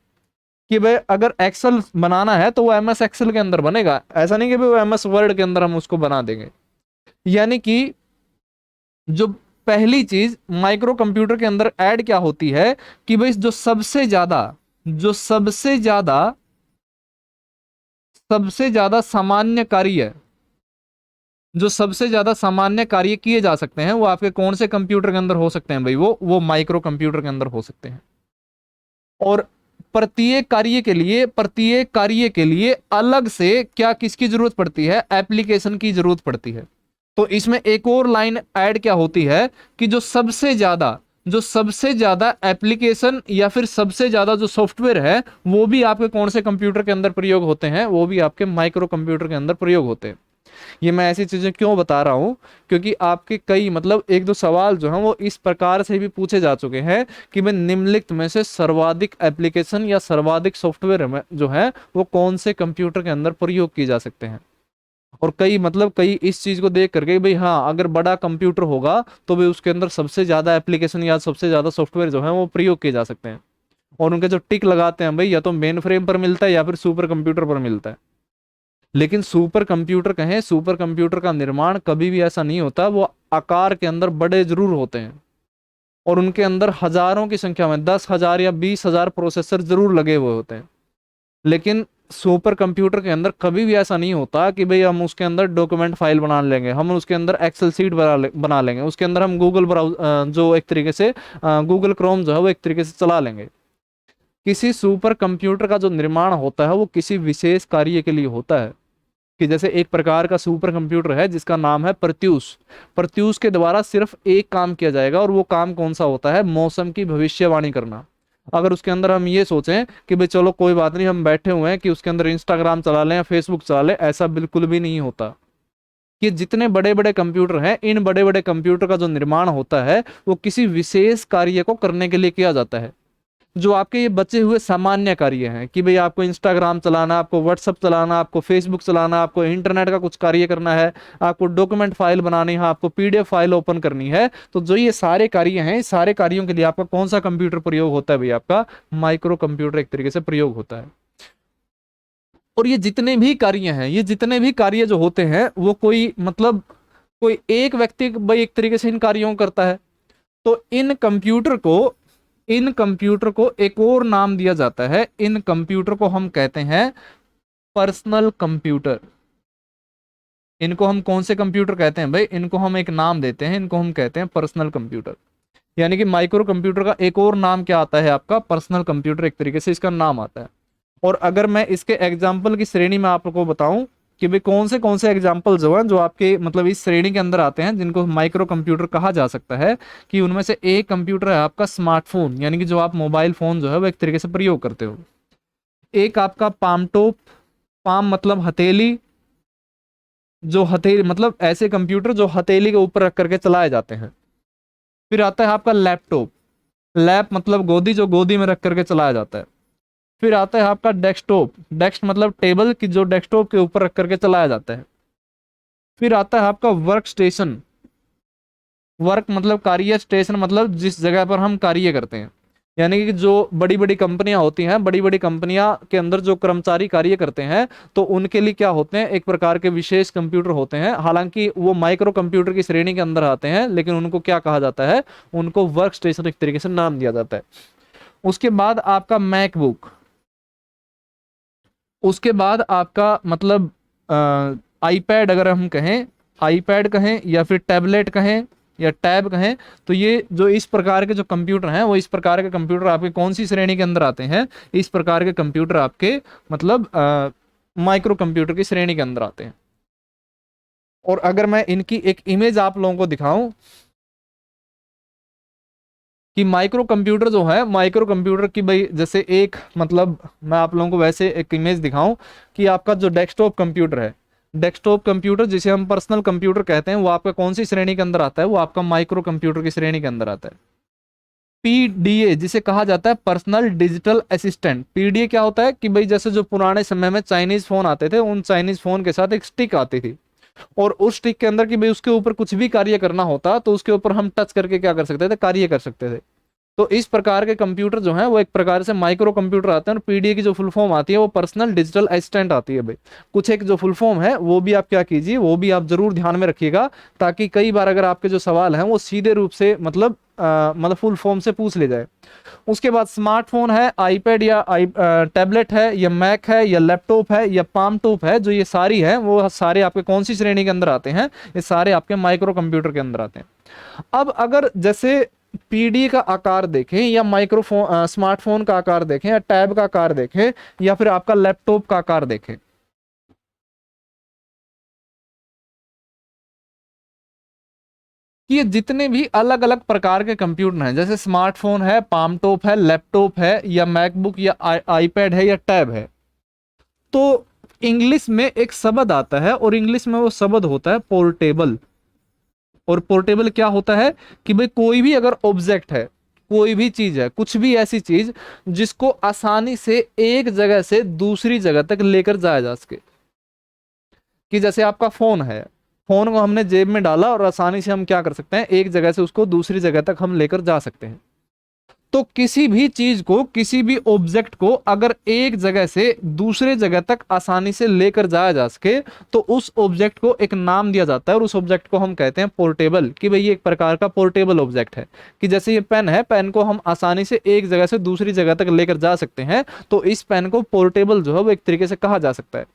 कि भाई अगर एक्सेल बनाना है तो वो एमएस एक्सेल के अंदर बनेगा, ऐसा नहीं कि भाई वो एमएस वर्ड के अंदर हम उसको बना देंगे। यानी कि जो पहली चीज माइक्रो कंप्यूटर के अंदर ऐड क्या होती है कि भाई जो सबसे ज्यादा सामान्य कार्य, जो सबसे ज्यादा सामान्य कार्य किए जा सकते हैं वो आपके कौन से कंप्यूटर के अंदर हो सकते हैं भाई, वो माइक्रो कंप्यूटर के अंदर हो सकते हैं। और प्रत्येक कार्य के लिए अलग से क्या किसकी जरूरत पड़ती है, एप्लीकेशन की जरूरत पड़ती है। तो इसमें एक और लाइन ऐड क्या होती है कि जो सबसे ज्यादा एप्लीकेशन या फिर सबसे ज्यादा जो सॉफ्टवेयर है वो भी आपके कौन से कंप्यूटर के अंदर प्रयोग होते हैं, वो भी आपके माइक्रो कंप्यूटर के अंदर प्रयोग होते हैं। ये मैं ऐसी चीजें क्यों बता रहा हूं, क्योंकि आपके कई मतलब एक दो सवाल जो हैं वो इस प्रकार से भी पूछे जा चुके हैं कि मैं निम्नलिखित में से सर्वाधिक एप्लीकेशन या सर्वाधिक सॉफ्टवेयर में जो है वो कौन से कंप्यूटर के अंदर प्रयोग किए जा सकते हैं। और कई इस चीज को देख करके भाई हाँ अगर बड़ा कंप्यूटर होगा तो भाई उसके अंदर सबसे ज्यादा एप्लीकेशन या सबसे ज्यादा सॉफ्टवेयर जो है वो प्रयोग किए जा सकते हैं। और उनके जो टिक लगाते हैं भाई या तो मेन फ्रेम पर मिलता है या फिर सुपर कंप्यूटर पर मिलता है। लेकिन सुपर कंप्यूटर का निर्माण कभी भी ऐसा नहीं होता, वो आकार के अंदर बड़े जरूर होते हैं और उनके अंदर हजारों की संख्या में 10,000 या 20,000 प्रोसेसर जरूर लगे हुए होते हैं। लेकिन सुपर कंप्यूटर के अंदर कभी भी ऐसा नहीं होता कि भाई हम उसके अंदर डॉक्यूमेंट फाइल बना लेंगे, हम उसके अंदर एक्सेल सीट बना लेंगे, उसके अंदर हम गूगल ब्राउज जो एक तरीके से गूगल क्रोम जो है वो एक तरीके से चला लेंगे। किसी सुपर कंप्यूटर का जो निर्माण होता है वो किसी विशेष कार्य के लिए होता है। कि जैसे एक प्रकार का सुपर कंप्यूटर है जिसका नाम है प्रत्यूष। प्रत्यूष के द्वारा सिर्फ एक काम किया जाएगा और वो काम कौन सा होता है, मौसम की भविष्यवाणी करना। अगर उसके अंदर हम ये सोचें कि भाई चलो कोई बात नहीं हम बैठे हुए हैं कि उसके अंदर इंस्टाग्राम चला लें या फेसबुक चला लें, ऐसा बिल्कुल भी नहीं होता। कि जितने बड़े बड़े कंप्यूटर हैं, इन बड़े बड़े कंप्यूटर का जो निर्माण होता है वो किसी विशेष कार्य को करने के लिए किया जाता है। जो आपके ये बचे हुए सामान्य कार्य हैं कि भाई आपको इंस्टाग्राम चलाना, आपको व्हाट्सअप चलाना, आपको फेसबुक चलाना, आपको इंटरनेट का कुछ कार्य करना है, आपको डॉक्यूमेंट फाइल बनानी है, आपको पीडीएफ फाइल ओपन करनी है, तो जो ये सारे कार्य हैं, इस सारे कार्यों के लिए आपका कौन सा कंप्यूटर प्रयोग होता है भाई, आपका माइक्रो कंप्यूटर एक तरीके से प्रयोग होता है। और ये जितने भी कार्य हैं, ये जितने भी कार्य जो होते हैं वो कोई एक व्यक्ति भाई एक तरीके से इन कार्यों को करता है। तो इन कंप्यूटर को एक और नाम दिया जाता है, इन कंप्यूटर को हम कहते हैं पर्सनल कंप्यूटर। इनको हम कौन से कंप्यूटर कहते हैं भाई, इनको हम एक नाम देते हैं, इनको हम कहते हैं पर्सनल कंप्यूटर। यानी कि माइक्रो कंप्यूटर का एक और नाम क्या आता है, आपका पर्सनल कंप्यूटर एक तरीके से इसका नाम आता है। और अगर मैं इसके एग्जाम्पल की श्रेणी में आपको बताऊं कि भाई कौन से एग्जाम्पल जो हैं जो आपके मतलब इस श्रेणी के अंदर आते हैं जिनको माइक्रो कंप्यूटर कहा जा सकता है, कि उनमें से एक कंप्यूटर है आपका स्मार्टफोन, यानी कि जो आप मोबाइल फोन जो है वो एक तरीके से प्रयोग करते हो। एक आपका पामटॉप, पाम मतलब हथेली, जो हथेली मतलब ऐसे कंप्यूटर जो हथेली के ऊपर रख करके चलाए जाते हैं। फिर आता है आपका लैपटॉप, लैप मतलब गोदी, जो गोदी में रख करके चलाया जाता है। फिर आता है आपका डेस्कटॉप, डेस्क मतलब टेबल की, जो डेस्कटॉप के ऊपर रख करके चलाया जाता है। फिर आता है आपका वर्क स्टेशन, वर्क मतलब कार्य, स्टेशन मतलब जिस जगह पर हम कार्य करते हैं। यानी कि जो बड़ी बड़ी कंपनियां होती हैं, बड़ी बड़ी कंपनियां के अंदर जो कर्मचारी कार्य करते हैं तो उनके लिए क्या होते हैं, एक प्रकार के विशेष कंप्यूटर होते हैं। हालांकि वो माइक्रो कंप्यूटर की श्रेणी के अंदर आते हैं, लेकिन उनको क्या कहा जाता है, उनको वर्क स्टेशन एक तरीके से नाम दिया जाता है। उसके बाद आपका मैकबुक, उसके बाद आपका मतलब आईपैड, अगर हम कहें आईपैड कहें या फिर टैबलेट कहें या टैब कहें, तो ये जो इस प्रकार के जो कंप्यूटर हैं वो इस प्रकार के कंप्यूटर आपके कौन सी श्रेणी के अंदर आते हैं, इस प्रकार के कंप्यूटर आपके मतलब माइक्रो कंप्यूटर की श्रेणी के अंदर आते हैं। और अगर मैं इनकी एक इमेज आप लोगों को दिखाऊं कि माइक्रो कंप्यूटर जो है, माइक्रो कंप्यूटर की भाई जैसे एक मतलब मैं आप लोगों को वैसे एक इमेज दिखाऊं कि आपका जो डेस्कटॉप कंप्यूटर है, डेस्कटॉप कंप्यूटर जिसे हम पर्सनल कंप्यूटर कहते हैं, वो आपका कौन सी श्रेणी के अंदर आता है? वो आपका माइक्रो कंप्यूटर की श्रेणी के अंदर आता है। पीडीए जिसे कहा जाता है पर्सनल डिजिटल असिस्टेंट, पीडीए क्या होता है कि भाई जैसे जो पुराने समय में चाइनीज फोन आते थे, उन चाइनीज फोन के साथ एक स्टिक आती थी, और उस स्टिक के अंदर कि भाई उसके ऊपर कुछ भी कार्य करना होता तो उसके ऊपर हम टच करके क्या कर सकते थे? कार्य कर सकते थे। तो इस प्रकार के कंप्यूटर जो है वो एक प्रकार से माइक्रो कंप्यूटर आते हैं, और पीडीए की जो फुल फॉर्म आती है वो पर्सनल डिजिटल असिस्टेंट आती है भाई। कुछ एक जो फुल फॉर्म है वो भी आप क्या कीजिए, वो भी आप जरूर ध्यान में रखिएगा, ताकि कई बार अगर आपके जो सवाल हैं वो सीधे रूप से मतलब फुल फॉर्म से पूछ ले जाए। उसके बाद स्मार्टफोन है, आईपैड या टैबलेट है, या मैक है, या लैपटॉप है, या पाम टॉप है, जो ये सारी है वो सारे आपके कौन सी श्रेणी के अंदर आते हैं? ये सारे आपके माइक्रो कंप्यूटर के अंदर आते हैं। अब अगर जैसे पीडी का आकार देखें, या माइक्रोफोन स्मार्टफोन का आकार देखें, या टैब का आकार देखें, या फिर आपका लैपटॉप का आकार देखें, कि ये जितने भी अलग अलग प्रकार के कंप्यूटर हैं, जैसे स्मार्टफोन है, पाम टॉप है, लैपटॉप है, या मैकबुक, या आईपैड है, या टैब है, तो इंग्लिश में एक शब्द आता है, और इंग्लिश में वो शब्द होता है पोर्टेबल। और पोर्टेबल क्या होता है कि भाई कोई भी अगर ऑब्जेक्ट है, कोई भी चीज है, कुछ भी ऐसी चीज जिसको आसानी से एक जगह से दूसरी जगह तक लेकर जाया जा सके, कि जैसे आपका फोन है, फोन को हमने जेब में डाला और आसानी से हम क्या कर सकते हैं? एक जगह से उसको दूसरी जगह तक हम लेकर जा सकते हैं। तो किसी भी चीज को, किसी भी ऑब्जेक्ट को अगर एक जगह से दूसरे जगह तक आसानी से लेकर जाया जा सके, तो उस ऑब्जेक्ट को एक नाम दिया जाता है, और उस ऑब्जेक्ट को हम कहते हैं पोर्टेबल, कि भाई ये एक प्रकार का पोर्टेबल ऑब्जेक्ट है। कि जैसे ये पेन है, पेन को हम आसानी से एक जगह से दूसरी जगह तक लेकर जा सकते हैं, तो इस पेन को पोर्टेबल जो है वो एक तरीके से कहा जा सकता है।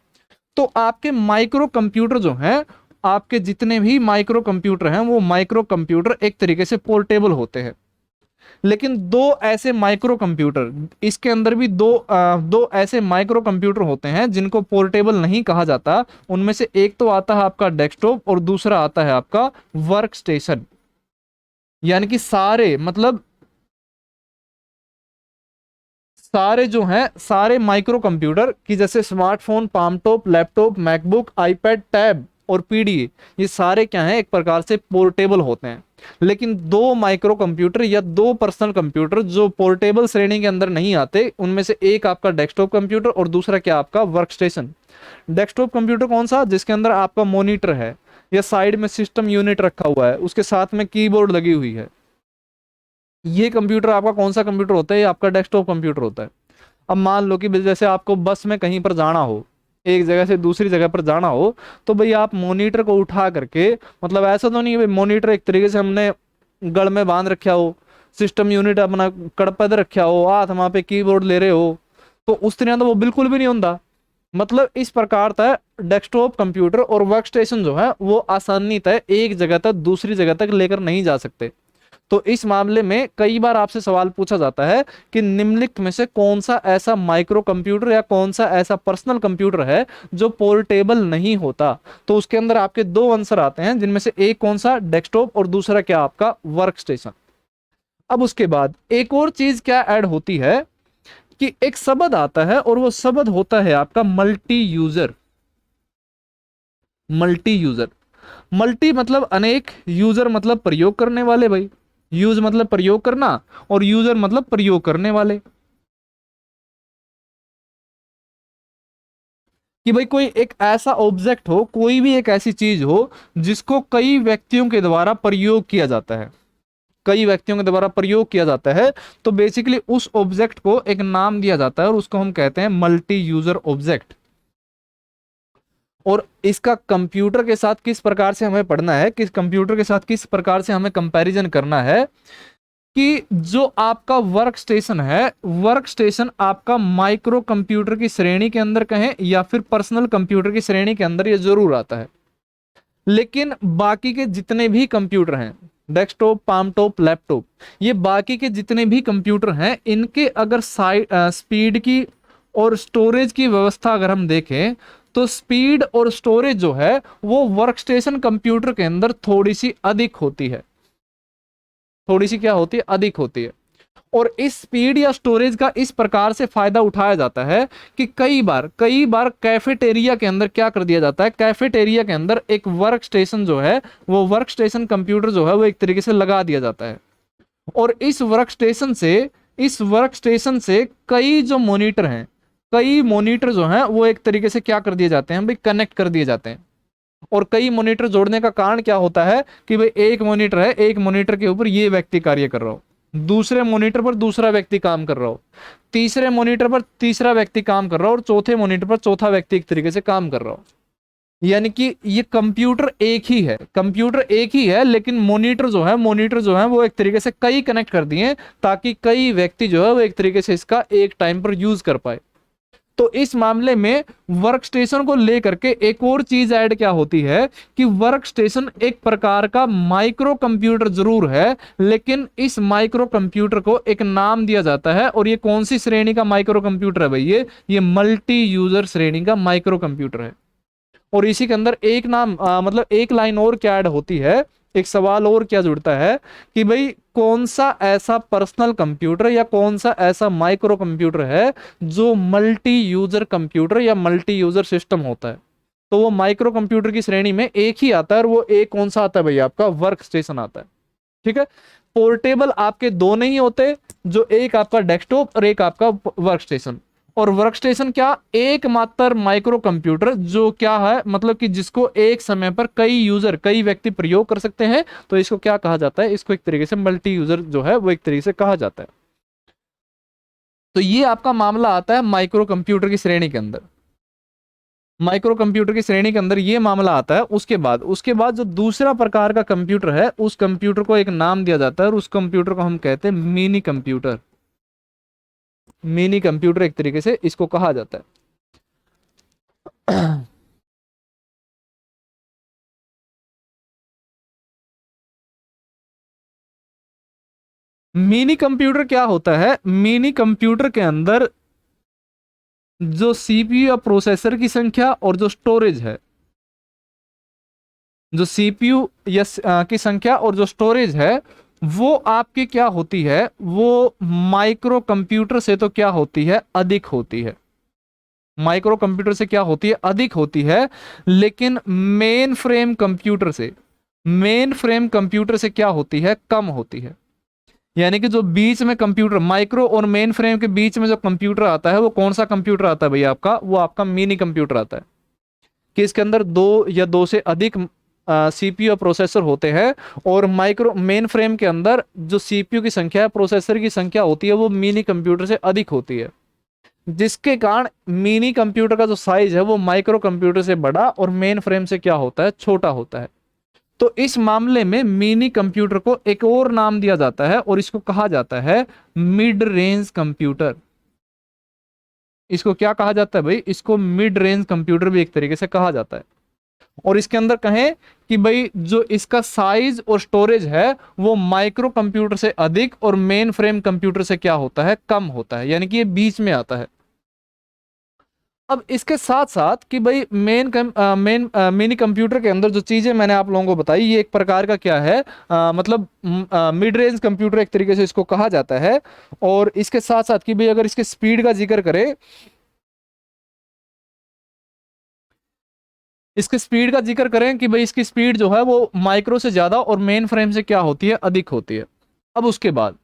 तो आपके माइक्रो कंप्यूटर जो हैं, आपके जितने भी माइक्रो कंप्यूटर हैं, वो माइक्रो कंप्यूटर एक तरीके से पोर्टेबल होते हैं। लेकिन दो ऐसे माइक्रो कंप्यूटर, इसके अंदर भी दो ऐसे माइक्रो कंप्यूटर होते हैं जिनको पोर्टेबल नहीं कहा जाता। उनमें से एक तो आता है आपका डेस्कटॉप, और दूसरा आता है आपका वर्क स्टेशन। यानी कि सारे मतलब सारे जो हैं, सारे माइक्रो कंप्यूटर की जैसे smartphone, palmtop, laptop, MacBook, iPad, tab और पीडीए, ये सारे क्या हैं? एक प्रकार से पोर्टेबल होते हैं। लेकिन दो माइक्रो कंप्यूटर या दो पर्सनल कंप्यूटर जो पोर्टेबल श्रेणी के अंदर नहीं आते, उनमें से एक आपका डेस्कटॉप कंप्यूटर, और दूसरा क्या? आपका वर्क स्टेशन। डेस्कटॉप कंप्यूटर कौन सा? जिसके अंदर आपका मॉनिटर है, या साइड में सिस्टम यूनिट रखा हुआ है, उसके साथ में कीबोर्ड लगी हुई है। ये कंप्यूटर आपका कौन सा कंप्यूटर होता है? ये आपका डेस्कटॉप कंप्यूटर होता है। अब मान लो कि जैसे आपको बस में कहीं पर जाना हो, एक जगह से दूसरी जगह पर जाना हो, तो भाई आप मॉनिटर को उठा करके, मतलब ऐसा तो नहीं है मॉनिटर एक तरीके से हमने गल में बांध रखा हो, सिस्टम यूनिट अपना कड़पद रखा हो, हाथ वहां पे कीबोर्ड ले रहे हो, तो उस तरह तो वो बिल्कुल भी नहीं होता। मतलब इस प्रकार तय डेस्कटॉप कंप्यूटर और वर्क स्टेशन जो है वो आसानी तय एक जगह तक दूसरी जगह तक लेकर नहीं जा सकते। तो इस मामले में कई बार आपसे सवाल पूछा जाता है कि निम्नलिखित में से कौन सा ऐसा माइक्रो कंप्यूटर या कौन सा ऐसा पर्सनल कंप्यूटर है जो पोर्टेबल नहीं होता? तो उसके अंदर आपके दो आंसर आते हैं, जिनमें से एक कौन सा? डेस्कटॉप, और दूसरा क्या? आपका वर्क स्टेशन। अब उसके बाद एक और चीज क्या ऐड होती है कि एक शब्द आता है, और वो शब्द होता है आपका multi user. Multi user, multi मतलब अनेक, यूजर मतलब प्रयोग करने वाले भाई। यूज मतलब प्रयोग करना, और यूजर मतलब प्रयोग करने वाले। कि भाई कोई एक ऐसा ऑब्जेक्ट हो, कोई भी एक ऐसी चीज हो जिसको कई व्यक्तियों के द्वारा प्रयोग किया जाता है, कई व्यक्तियों के द्वारा प्रयोग किया जाता है, तो बेसिकली उस ऑब्जेक्ट को एक नाम दिया जाता है, और उसको हम कहते हैं मल्टी यूजर ऑब्जेक्ट। और इसका कंप्यूटर के साथ किस प्रकार से हमें पढ़ना है, किस कंप्यूटर के साथ किस प्रकार से हमें कंपैरिजन करना है, कि जो आपका वर्क स्टेशन है, वर्क स्टेशन आपका माइक्रो कंप्यूटर की श्रेणी के अंदर कहें या फिर पर्सनल कंप्यूटर की श्रेणी के अंदर, ये जरूर आता है। लेकिन बाकी के जितने भी कंप्यूटर हैं, डेस्कटॉप, पामटॉप, लैपटॉप, ये बाकी के जितने भी कंप्यूटर हैं, इनके अगर स्पीड की और स्टोरेज की व्यवस्था अगर हम देखें, तो स्पीड और स्टोरेज जो है वो वर्क स्टेशन कंप्यूटर के अंदर थोड़ी सी अधिक होती है। थोड़ी सी क्या होती है? अधिक होती है। और इस स्पीड या स्टोरेज का इस प्रकार से फायदा उठाया जाता है कि कई बार कैफेटेरिया के अंदर क्या कर दिया जाता है, कैफेटेरिया के अंदर एक वर्क स्टेशन जो है, वो वर्क स्टेशन कंप्यूटर जो है वो एक तरीके से लगा दिया जाता है। और इस वर्क स्टेशन से कई जो मॉनिटर हैं, कई मॉनिटर जो हैं वो एक तरीके से क्या कर दिए जाते हैं भाई, कनेक्ट कर दिए जाते हैं। और कई मॉनिटर जोड़ने का कारण क्या होता है कि भाई एक मॉनिटर है, एक मॉनिटर के ऊपर ये व्यक्ति कार्य कर रहा हो, दूसरे मॉनिटर पर दूसरा व्यक्ति काम कर रहा हो, तीसरे मॉनिटर पर तीसरा व्यक्ति काम कर रहा हो, और चौथे मॉनिटर पर चौथा व्यक्ति एक तरीके से काम कर रहा हो। यानी कि ये कंप्यूटर एक ही है, लेकिन मॉनिटर जो है वो एक तरीके से कई कनेक्ट कर दिए, ताकि कई व्यक्ति जो है वो एक तरीके से इसका एक टाइम पर यूज कर पाए। तो इस मामले में वर्क स्टेशन को लेकर के एक और चीज ऐड क्या होती है कि वर्क स्टेशन एक प्रकार का माइक्रो कंप्यूटर जरूर है, लेकिन इस माइक्रो कंप्यूटर को एक नाम दिया जाता है। और ये कौन सी श्रेणी का माइक्रो कंप्यूटर है भाई, ये मल्टी यूजर श्रेणी का माइक्रो कंप्यूटर है। और इसी के अंदर एक नाम मतलब एक लाइन और क्या ऐड होती है, एक सवाल और क्या जुड़ता है कि भाई कौन सा ऐसा पर्सनल कंप्यूटर या कौन सा ऐसा माइक्रो कंप्यूटर है जो मल्टी यूजर कंप्यूटर या मल्टी यूजर सिस्टम होता है। तो वो माइक्रो कंप्यूटर की श्रेणी में एक ही आता है, और वो एक कौन सा आता है भाई, आपका वर्क स्टेशन आता है। ठीक है, पोर्टेबल आपके दो नहीं होते, जो एक आपका डेस्कटॉप और एक आपका वर्क स्टेशन। और वर्क स्टेशन क्या, एकमात्र माइक्रो कंप्यूटर जो क्या है, मतलब कि जिसको एक समय पर कई व्यक्ति प्रयोग कर सकते हैं। तो इसको क्या कहा जाता है, इसको एक तरीके से मल्टी यूजर जो है वो एक तरीके से कहा जाता है। तो ये आपका मामला आता है माइक्रो कंप्यूटर की श्रेणी के अंदर। माइक्रो कंप्यूटर की श्रेणी के अंदर ये मामला आता है। उसके बाद जो दूसरा प्रकार का कंप्यूटर है, उस कंप्यूटर को एक नाम दिया जाता है, और उस कंप्यूटर को हम कहते हैं मिनी कंप्यूटर। मिनी कंप्यूटर एक तरीके से इसको कहा जाता है। मिनी कंप्यूटर क्या होता है, मिनी कंप्यूटर के अंदर जो सीपीयू या प्रोसेसर की संख्या और जो स्टोरेज है, जो सीपीयू या की संख्या और जो स्टोरेज है, वो आपकी क्या होती है, वो माइक्रो कंप्यूटर से तो क्या होती है, अधिक होती है। माइक्रो कंप्यूटर से क्या होती है, अधिक होती है। लेकिन मेन फ्रेम कंप्यूटर से क्या होती है, कम होती है। यानी कि जो बीच में कंप्यूटर, माइक्रो और मेन फ्रेम के बीच में जो कंप्यूटर आता है, वो कौन सा कंप्यूटर आता है भैया आपका, वो आपका मिनी कंप्यूटर आता है। कि इसके अंदर दो या दो से अधिक सीपीयू प्रोसेसर होते हैं, और माइक्रो मेन फ्रेम के अंदर जो सीपीयू की संख्या है, प्रोसेसर की संख्या होती है, वो मिनी कंप्यूटर से अधिक होती है। जिसके कारण मिनी कंप्यूटर का जो साइज है वो माइक्रो कंप्यूटर से बड़ा और मेन फ्रेम से क्या होता है, छोटा होता है। तो इस मामले में मिनी कंप्यूटर को एक और नाम दिया जाता है, और इसको कहा जाता है मिड रेंज कंप्यूटर। इसको क्या कहा जाता है भाई, इसको मिड रेंज कंप्यूटर भी एक तरीके से कहा जाता है। और इसके अंदर कहें कि भाई जो इसका साइज और स्टोरेज है वो माइक्रो कंप्यूटर से अधिक और मेन फ्रेम कंप्यूटर से क्या होता है, कम होता है। यानी कि ये बीच में आता है। अब इसके साथ साथ कि भाई मिनी कंप्यूटर के अंदर जो चीजें मैंने आप लोगों को बताई, ये एक प्रकार का क्या है, मतलब मिड रेंज कंप्यूटर एक तरीके से इसको कहा जाता है। और इसके साथ साथ कि भाई अगर इसके स्पीड का जिक्र करें, कि भाई इसकी स्पीड जो है वो माइक्रो से ज्यादा और मेन फ्रेम से क्या होती है, अधिक होती है। अब उसके बाद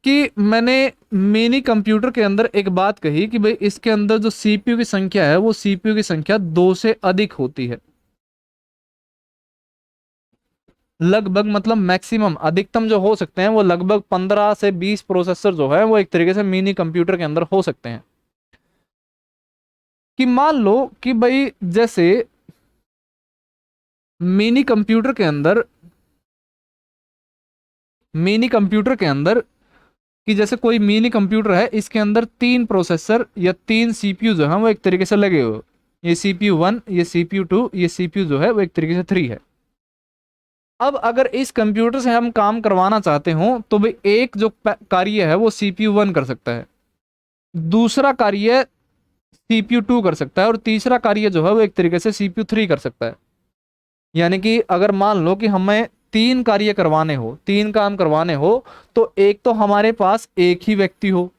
कि मैंने मिनी कंप्यूटर के अंदर एक बात कही कि भाई इसके अंदर जो सीपीयू की संख्या है, वो सीपीयू की संख्या 2 से अधिक होती है। लगभग मतलब मैक्सिमम, अधिकतम जो हो सकते हैं वो लगभग 15 से 20 प्रोसेसर जो है वो एक तरीके से मिनी कंप्यूटर के अंदर हो सकते हैं। कि मान लो कि भाई जैसे मिनी कंप्यूटर के अंदर मिनी कंप्यूटर के अंदर कि जैसे कोई मिनी कंप्यूटर है, इसके अंदर 3 प्रोसेसर या 3 सीपीयू जो है वो एक तरीके से लगे हुए। ये सीपीयू 1, ये सीपीयू 2, ये सीपीयू जो है वो एक तरीके से 3 है। अब अगर इस कंप्यूटर से हम काम करवाना चाहते हो तो भाई एक जो कार्य है वो सीपीयू 1 कर सकता है, दूसरा कार्य सीपीयू 2 कर सकता है, और तीसरा कार्य जो है वो एक तरीके से सीपीयू 3 कर सकता है। यानी कि अगर मान लो कि हमें तीन कार्य करवाने हो, तीन काम करवाने हो, तो एक तो हमारे पास एक ही व्यक्ति हो,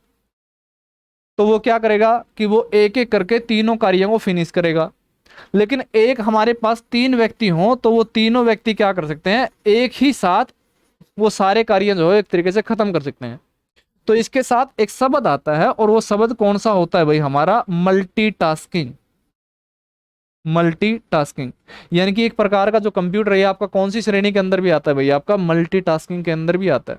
तो वो क्या करेगा कि वो एक एक करके तीनों कार्यों को फिनिश करेगा। लेकिन एक हमारे पास तीन व्यक्ति हों तो वो तीनों व्यक्ति क्या कर सकते हैं, एक ही साथ वो सारे कार्य जो है एक तरीके से खत्म कर सकते हैं। तो इसके साथ एक शब्द आता है, और वो शब्द कौन सा होता है भाई, हमारा मल्टीटास्किंग। मल्टीटास्किंग यानी कि एक प्रकार का जो कंप्यूटर है आपका कौन सी श्रेणी के अंदर भी आता है भाई, आपका मल्टीटास्किंग के अंदर भी आता है।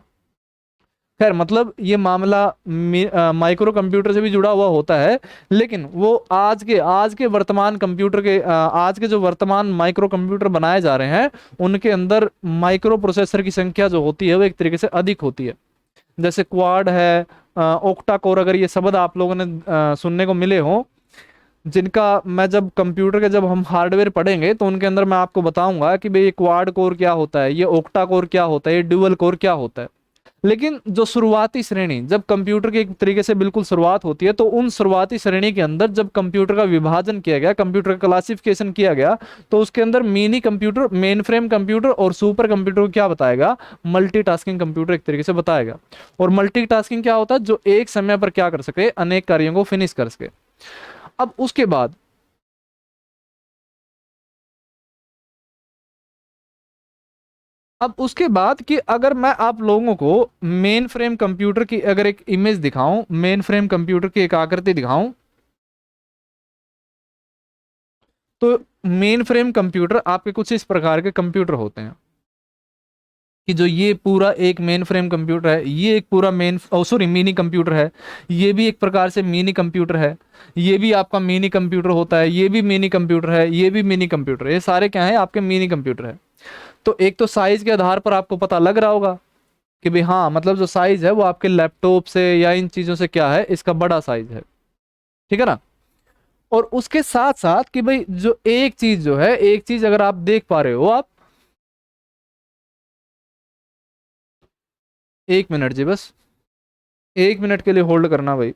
खैर मतलब ये मामला माइक्रो कंप्यूटर से भी जुड़ा हुआ होता है, लेकिन वो आज के वर्तमान कंप्यूटर के आज के जो वर्तमान माइक्रो कंप्यूटर बनाए जा रहे हैं उनके अंदर माइक्रो प्रोसेसर की संख्या जो होती है वो एक तरीके से अधिक होती है। जैसे क्वाड है, ओक्टा कोर, अगर ये शब्द आप लोगों ने सुनने को मिले हो, जिनका मैं जब कंप्यूटर के जब हम हार्डवेयर पढ़ेंगे तो उनके अंदर मैं आपको बताऊंगा कि भाई ये क्वाड कोर क्या होता है, ये ओक्टा कोर क्या होता है, ये ड्यूअल कोर क्या होता है। लेकिन जो शुरुआती श्रेणी, जब कंप्यूटर की एक तरीके से बिल्कुल शुरुआत होती है, तो उन शुरुआती श्रेणी के अंदर जब कंप्यूटर का विभाजन किया गया, कंप्यूटर का क्लासिफिकेशन किया गया, तो उसके अंदर mini computer, main frame computer और सुपर कंप्यूटर को क्या बताएगा, मल्टीटास्किंग कंप्यूटर एक तरीके से बताएगा। और मल्टीटास्किंग क्या होता है, जो एक समय पर क्या कर सके, अनेक कार्यों को फिनिश कर सके। अब उसके बाद कि अगर मैं आप लोगों को मेन फ्रेम कंप्यूटर की अगर एक इमेज दिखाऊं, मेन फ्रेम कंप्यूटर की एक आकृति दिखाऊं, तो मेन फ्रेम कंप्यूटर आपके कुछ इस प्रकार के कंप्यूटर होते हैं कि जो ये पूरा एक मेन फ्रेम कंप्यूटर है, ये एक पूरा मिनी कंप्यूटर है, ये भी एक प्रकार से मिनी कंप्यूटर है, ये भी आपका मिनी कंप्यूटर होता है, ये भी मिनी कंप्यूटर है, ये भी मिनी कंप्यूटर है, ये सारे क्या है, आपके मिनी कंप्यूटर है। तो एक तो साइज के आधार पर आपको पता लग रहा होगा कि भाई हाँ, मतलब जो साइज है वो आपके लैपटॉप से या इन चीजों से क्या है, इसका बड़ा साइज है, ठीक है ना। और उसके साथ साथ कि भाई जो एक चीज जो है, एक चीज अगर आप देख पा रहे हो, आप 1 मिनट जी, बस 1 मिनट के लिए होल्ड करना भाई।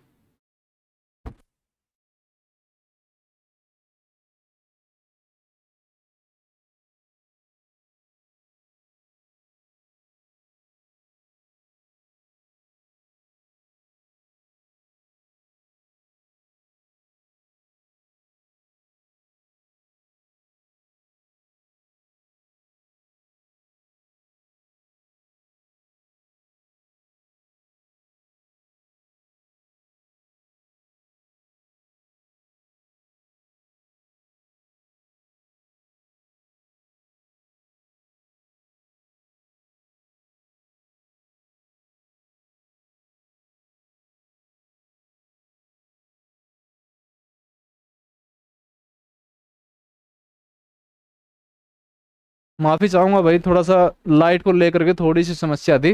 माफी चाहूंगा भाई, थोड़ा सा लाइट को लेकर के थोड़ी सी समस्या थी,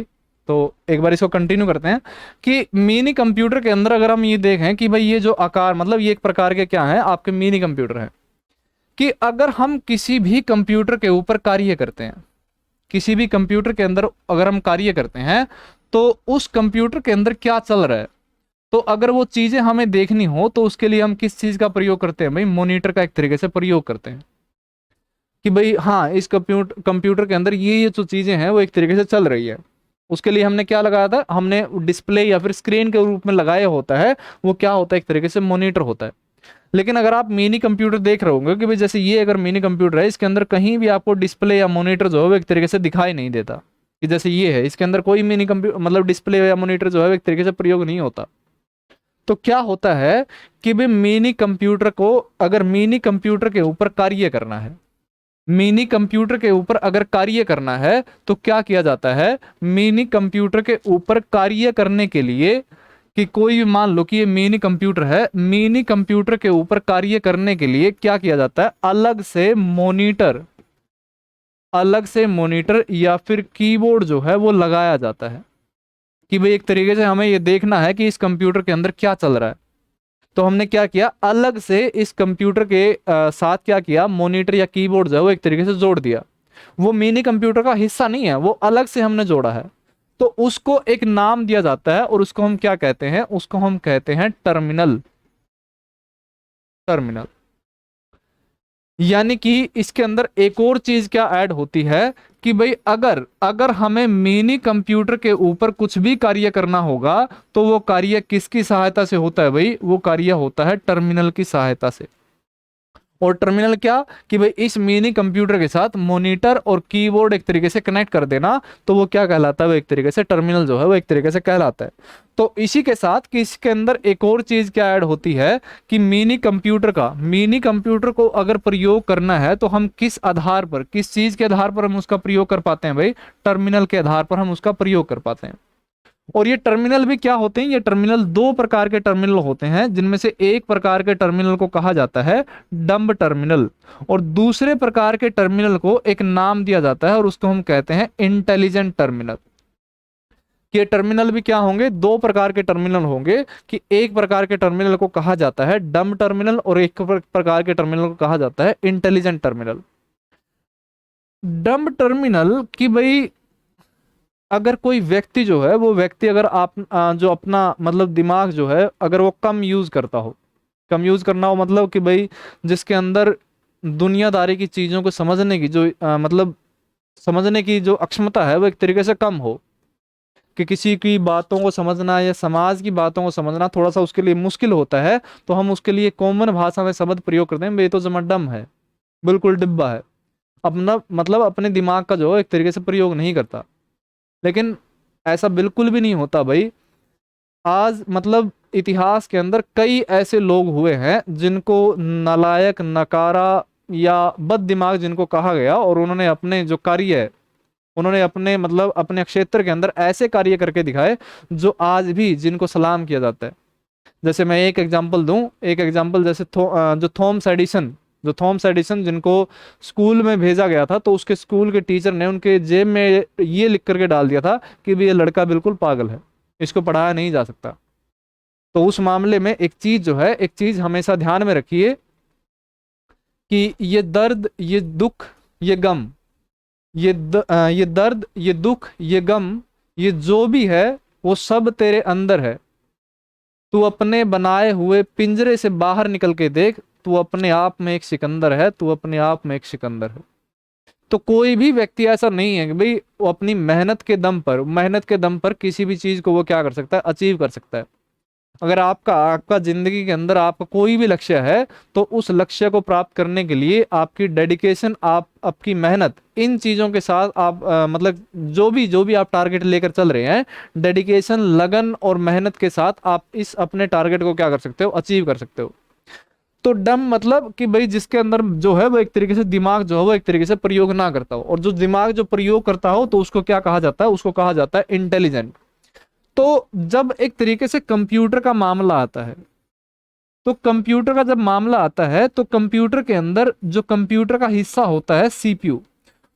तो एक बार इसको कंटिन्यू करते हैं कि मिनी कंप्यूटर के अंदर अगर हम ये देखें कि भाई ये जो आकार, मतलब ये एक प्रकार के क्या है, आपके मिनी कंप्यूटर है, कि अगर हम किसी भी कंप्यूटर के ऊपर कार्य करते हैं, किसी भी कंप्यूटर के अंदर अगर हम कार्य करते हैं, तो उस कंप्यूटर के अंदर क्या चल रहा है, तो अगर वो चीजें हमें देखनी हो तो उसके लिए हम किस चीज का प्रयोग करते हैं भाई, मॉनिटर का एक तरीके से प्रयोग करते हैं कि भाई हाँ, इस कंप्यूटर के अंदर ये जो चीजें हैं वो एक तरीके से चल रही है। उसके लिए हमने क्या लगाया था, हमने डिस्प्ले या फिर स्क्रीन के रूप में लगाया होता है, वो क्या होता है, एक तरीके से मॉनिटर होता है। लेकिन अगर आप मिनी कंप्यूटर देख रहे होंगे कि भाई जैसे ये अगर मिनी कंप्यूटर है, इसके अंदर कहीं भी आपको डिस्प्ले या मॉनिटर जो है वो एक तरीके से दिखाई नहीं देता, कि जैसे ये है, इसके अंदर कोई मिनी कंप्यूटर मतलब डिस्प्ले या मॉनिटर जो है वो एक तरीके से प्रयोग नहीं होता। तो क्या होता है कि भाई मिनी कंप्यूटर को, अगर मिनी कंप्यूटर के ऊपर कार्य करना है, मिनी कंप्यूटर के ऊपर अगर कार्य करना है तो क्या किया जाता है, मिनी कंप्यूटर के ऊपर कार्य करने के लिए, कि कोई भी मान लो कि ये मिनी कंप्यूटर है, मिनी कंप्यूटर के ऊपर कार्य करने के लिए क्या किया जाता है, अलग से मॉनिटर या फिर कीबोर्ड जो है वो लगाया जाता है, कि भाई एक तरीके से हमें ये देखना है कि इस कंप्यूटर के अंदर क्या चल रहा है। तो हमने क्या किया, अलग से इस कंप्यूटर के साथ क्या किया, मॉनिटर या कीबोर्ड जो है वो एक तरीके से जोड़ दिया। वो मिनी कंप्यूटर का हिस्सा नहीं है, वो अलग से हमने जोड़ा है। तो उसको एक नाम दिया जाता है, और उसको हम क्या कहते हैं, उसको हम कहते हैं टर्मिनल। टर्मिनल यानी कि इसके अंदर एक और चीज क्या ऐड होती है कि भाई अगर अगर हमें मिनी कंप्यूटर के ऊपर कुछ भी कार्य करना होगा तो वो कार्य किसकी सहायता से होता है भाई? वो कार्य होता है टर्मिनल की सहायता से। और टर्मिनल क्या कि भाई इस मिनी कंप्यूटर के साथ मॉनिटर और कीबोर्ड एक तरीके से कनेक्ट कर देना, तो वो क्या कहलाता है? वो एक तरीके से टर्मिनल जो है वो एक तरीके से कहलाता है। तो इसी के साथ कि इसके अंदर एक और चीज क्या ऐड होती है कि मिनी कंप्यूटर को अगर प्रयोग करना है तो हम किस आधार पर, किस चीज के आधार पर हम उसका प्रयोग कर पाते हैं भाई? टर्मिनल के आधार पर हम उसका प्रयोग कर पाते हैं। और ये टर्मिनल भी क्या होते हैं? ये टर्मिनल दो प्रकार के टर्मिनल होते हैं, जिनमें से एक प्रकार के टर्मिनल को कहा जाता है डंब टर्मिनल, और दूसरे प्रकार के टर्मिनल को एक नाम दिया जाता है और उसको हम कहते हैं इंटेलिजेंट टर्मिनल। ये टर्मिनल भी क्या होंगे? दो प्रकार के टर्मिनल होंगे कि एक प्रकार के टर्मिनल को कहा जाता है डंब टर्मिनल और एक प्रकार के टर्मिनल को कहा जाता है इंटेलिजेंट टर्मिनल। डंब टर्मिनल की भाई अगर कोई व्यक्ति जो है वो व्यक्ति अगर आप जो अपना मतलब दिमाग जो है अगर वो कम यूज करता हो, कम यूज करना हो मतलब कि भाई जिसके अंदर दुनियादारी की चीजों को समझने की जो मतलब समझने की जो अक्षमता है वो एक तरीके से कम हो, कि किसी की बातों को समझना या समाज की बातों को समझना थोड़ा सा उसके लिए मुश्किल होता है, तो हम उसके लिए कॉमन भाषा में शब्द प्रयोग करते हैं, ये तो जमा डम है, बिल्कुल डिब्बा है, अपना मतलब अपने दिमाग का जो है एक तरीके से प्रयोग नहीं करता। लेकिन ऐसा बिल्कुल भी नहीं होता भाई। आज मतलब इतिहास के अंदर कई ऐसे लोग हुए हैं जिनको नालायक, नकारा या बद दिमाग जिनको कहा गया, और उन्होंने अपने जो कार्य है उन्होंने अपने मतलब अपने क्षेत्र के अंदर ऐसे कार्य करके दिखाए जो आज भी जिनको सलाम किया जाता है। जैसे मैं एक एग्जांपल दूं, एक एग्जांपल जैसे जो थॉमस एडिसन, जो थॉमस एडिसन जिनको स्कूल में भेजा गया था, तो उसके स्कूल के टीचर ने उनके जेब में ये लिख करके डाल दिया था कि भी ये लड़का बिल्कुल पागल है, इसको पढ़ाया नहीं जा सकता। तो उस मामले में एक चीज जो है, एक चीज हमेशा ध्यान में रखिए कि ये दर्द, ये दुख, ये गम, ये दर्द, ये दुख, ये गम, ये जो भी है वो सब तेरे अंदर है। तू अपने बनाए हुए पिंजरे से बाहर निकल के देख, तू अपने आप में एक सिकंदर है, तू अपने आप में एक सिकंदर है। तो कोई भी व्यक्ति ऐसा नहीं है कि भाई वो अपनी मेहनत के दम पर किसी भी चीज को वो क्या कर सकता है? अचीव कर सकता है। अगर आपका आपका जिंदगी के अंदर आपका कोई भी लक्ष्य है, तो उस लक्ष्य को प्राप्त करने के लिए आपकी डेडिकेशन, आप आपकी मेहनत, इन चीजों के साथ आप मतलब जो भी आप टारगेट लेकर चल रहे हैं, डेडिकेशन, लगन और मेहनत के साथ आप इस अपने टारगेट को क्या कर सकते हो? अचीव कर सकते हो। तो डम मतलब कि भाई जिसके अंदर जो है वो एक तरीके से दिमाग जो है वो एक तरीके से प्रयोग ना करता हो, और जो दिमाग जो प्रयोग करता हो तो उसको क्या कहा जाता है? उसको कहा जाता है इंटेलिजेंट। तो जब एक तरीके से कंप्यूटर का मामला आता है, तो कंप्यूटर का जब मामला आता है तो कंप्यूटर के अंदर जो कंप्यूटर का हिस्सा होता है सीपीयू,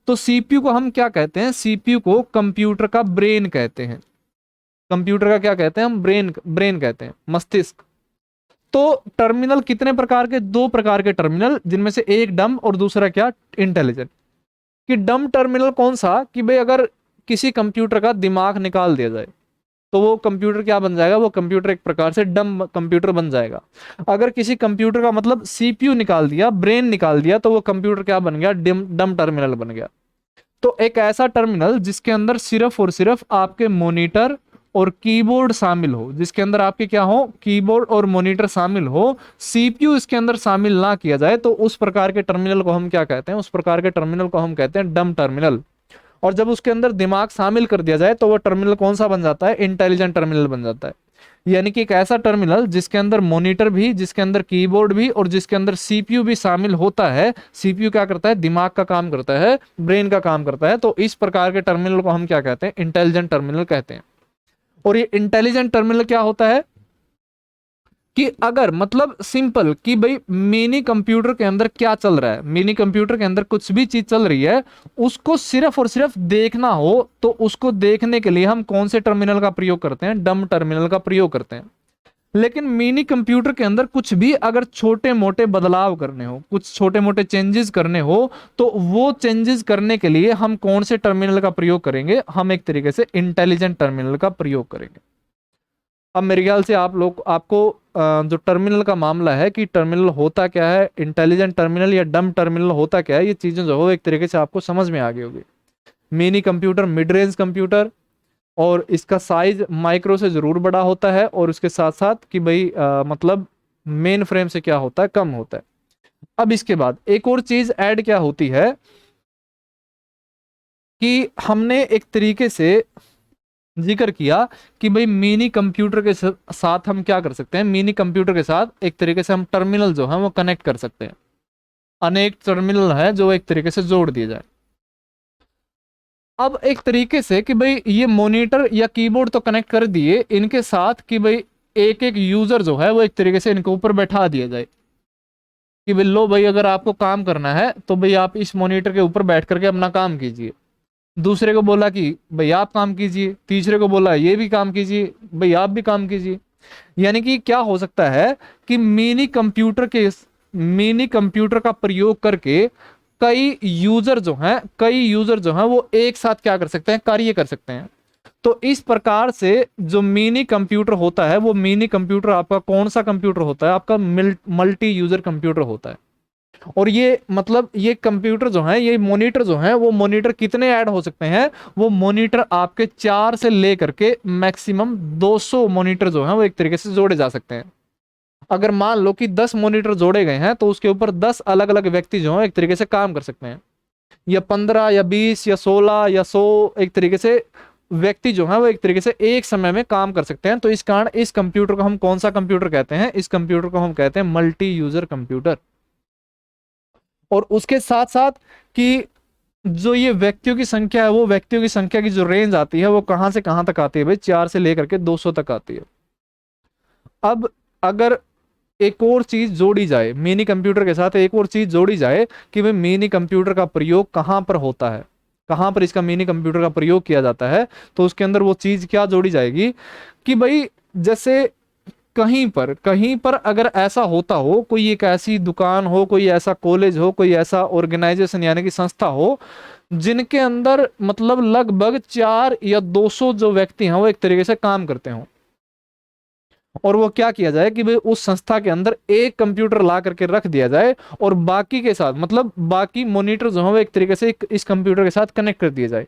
तो सीपीयू को हम क्या कहते हैं? सीपीयू को कंप्यूटर का ब्रेन कहते हैं। कंप्यूटर का क्या कहते हैं हम? ब्रेन, ब्रेन कहते हैं, मस्तिष्क। तो टर्मिनल कितने प्रकार के? दो प्रकार के टर्मिनल, जिनमें से एक डम और दूसरा क्या? इंटेलिजेंट। कि डम टर्मिनल कौन सा? कि भाई अगर किसी कंप्यूटर का दिमाग निकाल दिया जाए तो वो कंप्यूटर क्या बन जाएगा? वो कंप्यूटर एक प्रकार से डम कंप्यूटर बन जाएगा। अगर किसी कंप्यूटर का मतलब सीपीयू निकाल दिया, ब्रेन निकाल दिया, तो वो कंप्यूटर क्या बन गया? डम टर्मिनल बन गया। तो एक ऐसा टर्मिनल जिसके अंदर सिर्फ और सिर्फ आपके मॉनिटर और कीबोर्ड शामिल हो, जिसके अंदर आपके क्या हो? कीबोर्ड और मॉनिटर शामिल हो, सीपीयू इसके अंदर शामिल ना किया जाए, तो उस प्रकार के टर्मिनल को हम क्या कहते हैं? उस प्रकार के टर्मिनल को हम कहते हैं डम टर्मिनल। और जब उसके अंदर दिमाग शामिल कर दिया जाए तो वो टर्मिनल कौन सा बन जाता है? इंटेलिजेंट टर्मिनल बन जाता है। यानी कि एक ऐसा टर्मिनल जिसके अंदर मॉनिटर भी, जिसके अंदर कीबोर्ड भी और जिसके अंदर सीपीयू भी शामिल होता है। सीपीयू क्या करता है? दिमाग का काम करता है, ब्रेन का काम करता है। तो इस प्रकार के टर्मिनल को हम क्या कहते हैं? इंटेलिजेंट टर्मिनल कहते हैं। और ये इंटेलिजेंट टर्मिनल क्या होता है कि अगर मतलब सिंपल कि भाई मिनी कंप्यूटर के अंदर क्या चल रहा है, मिनी कंप्यूटर के अंदर कुछ भी चीज चल रही है, उसको सिर्फ और सिर्फ देखना हो, तो उसको देखने के लिए हम कौन से टर्मिनल का प्रयोग करते हैं? डम टर्मिनल का प्रयोग करते हैं। लेकिन मिनी कंप्यूटर के अंदर कुछ भी अगर छोटे मोटे बदलाव करने हो, कुछ छोटे मोटे चेंजेस करने हो, तो वो चेंजेस करने के लिए हम कौन से टर्मिनल का प्रयोग करेंगे? हम एक तरीके से इंटेलिजेंट टर्मिनल का प्रयोग करेंगे। अब मेरे ख्याल से आप लोग आपको जो टर्मिनल का मामला है कि टर्मिनल होता क्या है, इंटेलिजेंट टर्मिनल या डम टर्मिनल होता क्या है, ये चीजें जो है एक तरीके से आपको समझ में आ गई होगी। Mini computer, mid range computer, और इसका साइज माइक्रो से जरूर बड़ा होता है, और उसके साथ साथ कि भाई मतलब मेन फ्रेम से क्या होता है, कम होता है। अब इसके बाद एक और चीज ऐड क्या होती है कि हमने एक तरीके से जिक्र किया कि भाई मिनी कंप्यूटर के साथ हम क्या कर सकते हैं, मिनी कंप्यूटर के साथ एक तरीके से हम टर्मिनल जो है वो कनेक्ट कर सकते हैं। अनेक टर्मिनल है जो एक तरीके से जोड़ दिए जाए। अब एक तरीके से कि भाई ये मॉनिटर या कीबोर्ड तो कनेक्ट कर दिए, इनके साथ कि भाई एक एक यूजर जो है वो एक तरीके से इनके ऊपर बैठा दिया जाए कि भाई लो भाई, अगर आपको काम करना है तो भाई आप इस मॉनिटर के ऊपर बैठ करके अपना काम कीजिए। दूसरे को बोला कि भाई आप काम कीजिए, तीसरे को बोला ये भी काम कीजिए, भाई आप भी काम कीजिए। यानी कि क्या हो सकता है कि मिनी कंप्यूटर का प्रयोग करके कई यूजर जो हैं वो एक साथ क्या कर सकते हैं, कार्य कर सकते हैं। तो इस प्रकार से जो मिनी कंप्यूटर होता है, वो मिनी कंप्यूटर आपका कौन सा कंप्यूटर होता है, आपका मल्टी यूजर कंप्यूटर होता है। और ये मतलब ये कंप्यूटर जो है, ये मॉनिटर जो है, वो मॉनिटर कितने ऐड हो सकते हैं, वो मॉनिटर आपके 4 से लेकर के मैक्सिमम 200 मॉनिटर जो है वो एक तरीके से जोड़े जा सकते हैं। अगर मान लो कि 10 मॉनिटर जोड़े गए हैं तो उसके ऊपर 10 अलग अलग व्यक्ति जो है एक तरीके से काम कर सकते हैं, या 15 या 20 या 16 या 100 एक तरीके से व्यक्ति जो है वो एक तरीके से एक समय में काम कर सकते हैं। तो इस कारण इस कंप्यूटर को हम कौन सा कंप्यूटर कहते हैं, इस कंप्यूटर को हम कहते हैं मल्टी यूजर कंप्यूटर। और उसके साथ साथ कि जो ये व्यक्तियों की संख्या है, वो व्यक्तियों की संख्या की जो रेंज आती है वो कहां से कहां तक आती है भाई, 4 से लेकर के 200 तक आती है। अब अगर एक और चीज जोड़ी जाए, मिनी कंप्यूटर के साथ एक और चीज जोड़ी जाए कि भाई मिनी कंप्यूटर का प्रयोग कहां पर होता है, कहां पर इसका मिनी कंप्यूटर का प्रयोग किया जाता है, तो उसके अंदर वो चीज क्या जोड़ी जाएगी कि भाई जैसे कहीं पर अगर ऐसा होता हो, कोई एक ऐसी दुकान हो, कोई ऐसा कॉलेज हो, कोई ऐसा ऑर्गेनाइजेशन यानी कि संस्था हो, जिनके अंदर मतलब लगभग 4 या 200 जो व्यक्ति हैं वो एक तरीके से काम करते हो, और वो क्या किया जाए कि भाई उस संस्था के अंदर एक कंप्यूटर ला करके रख दिया जाए, और बाकी के साथ मतलब बाकी मॉनिटर जो है वो एक तरीके से इस कंप्यूटर के साथ कनेक्ट कर दिया जाए।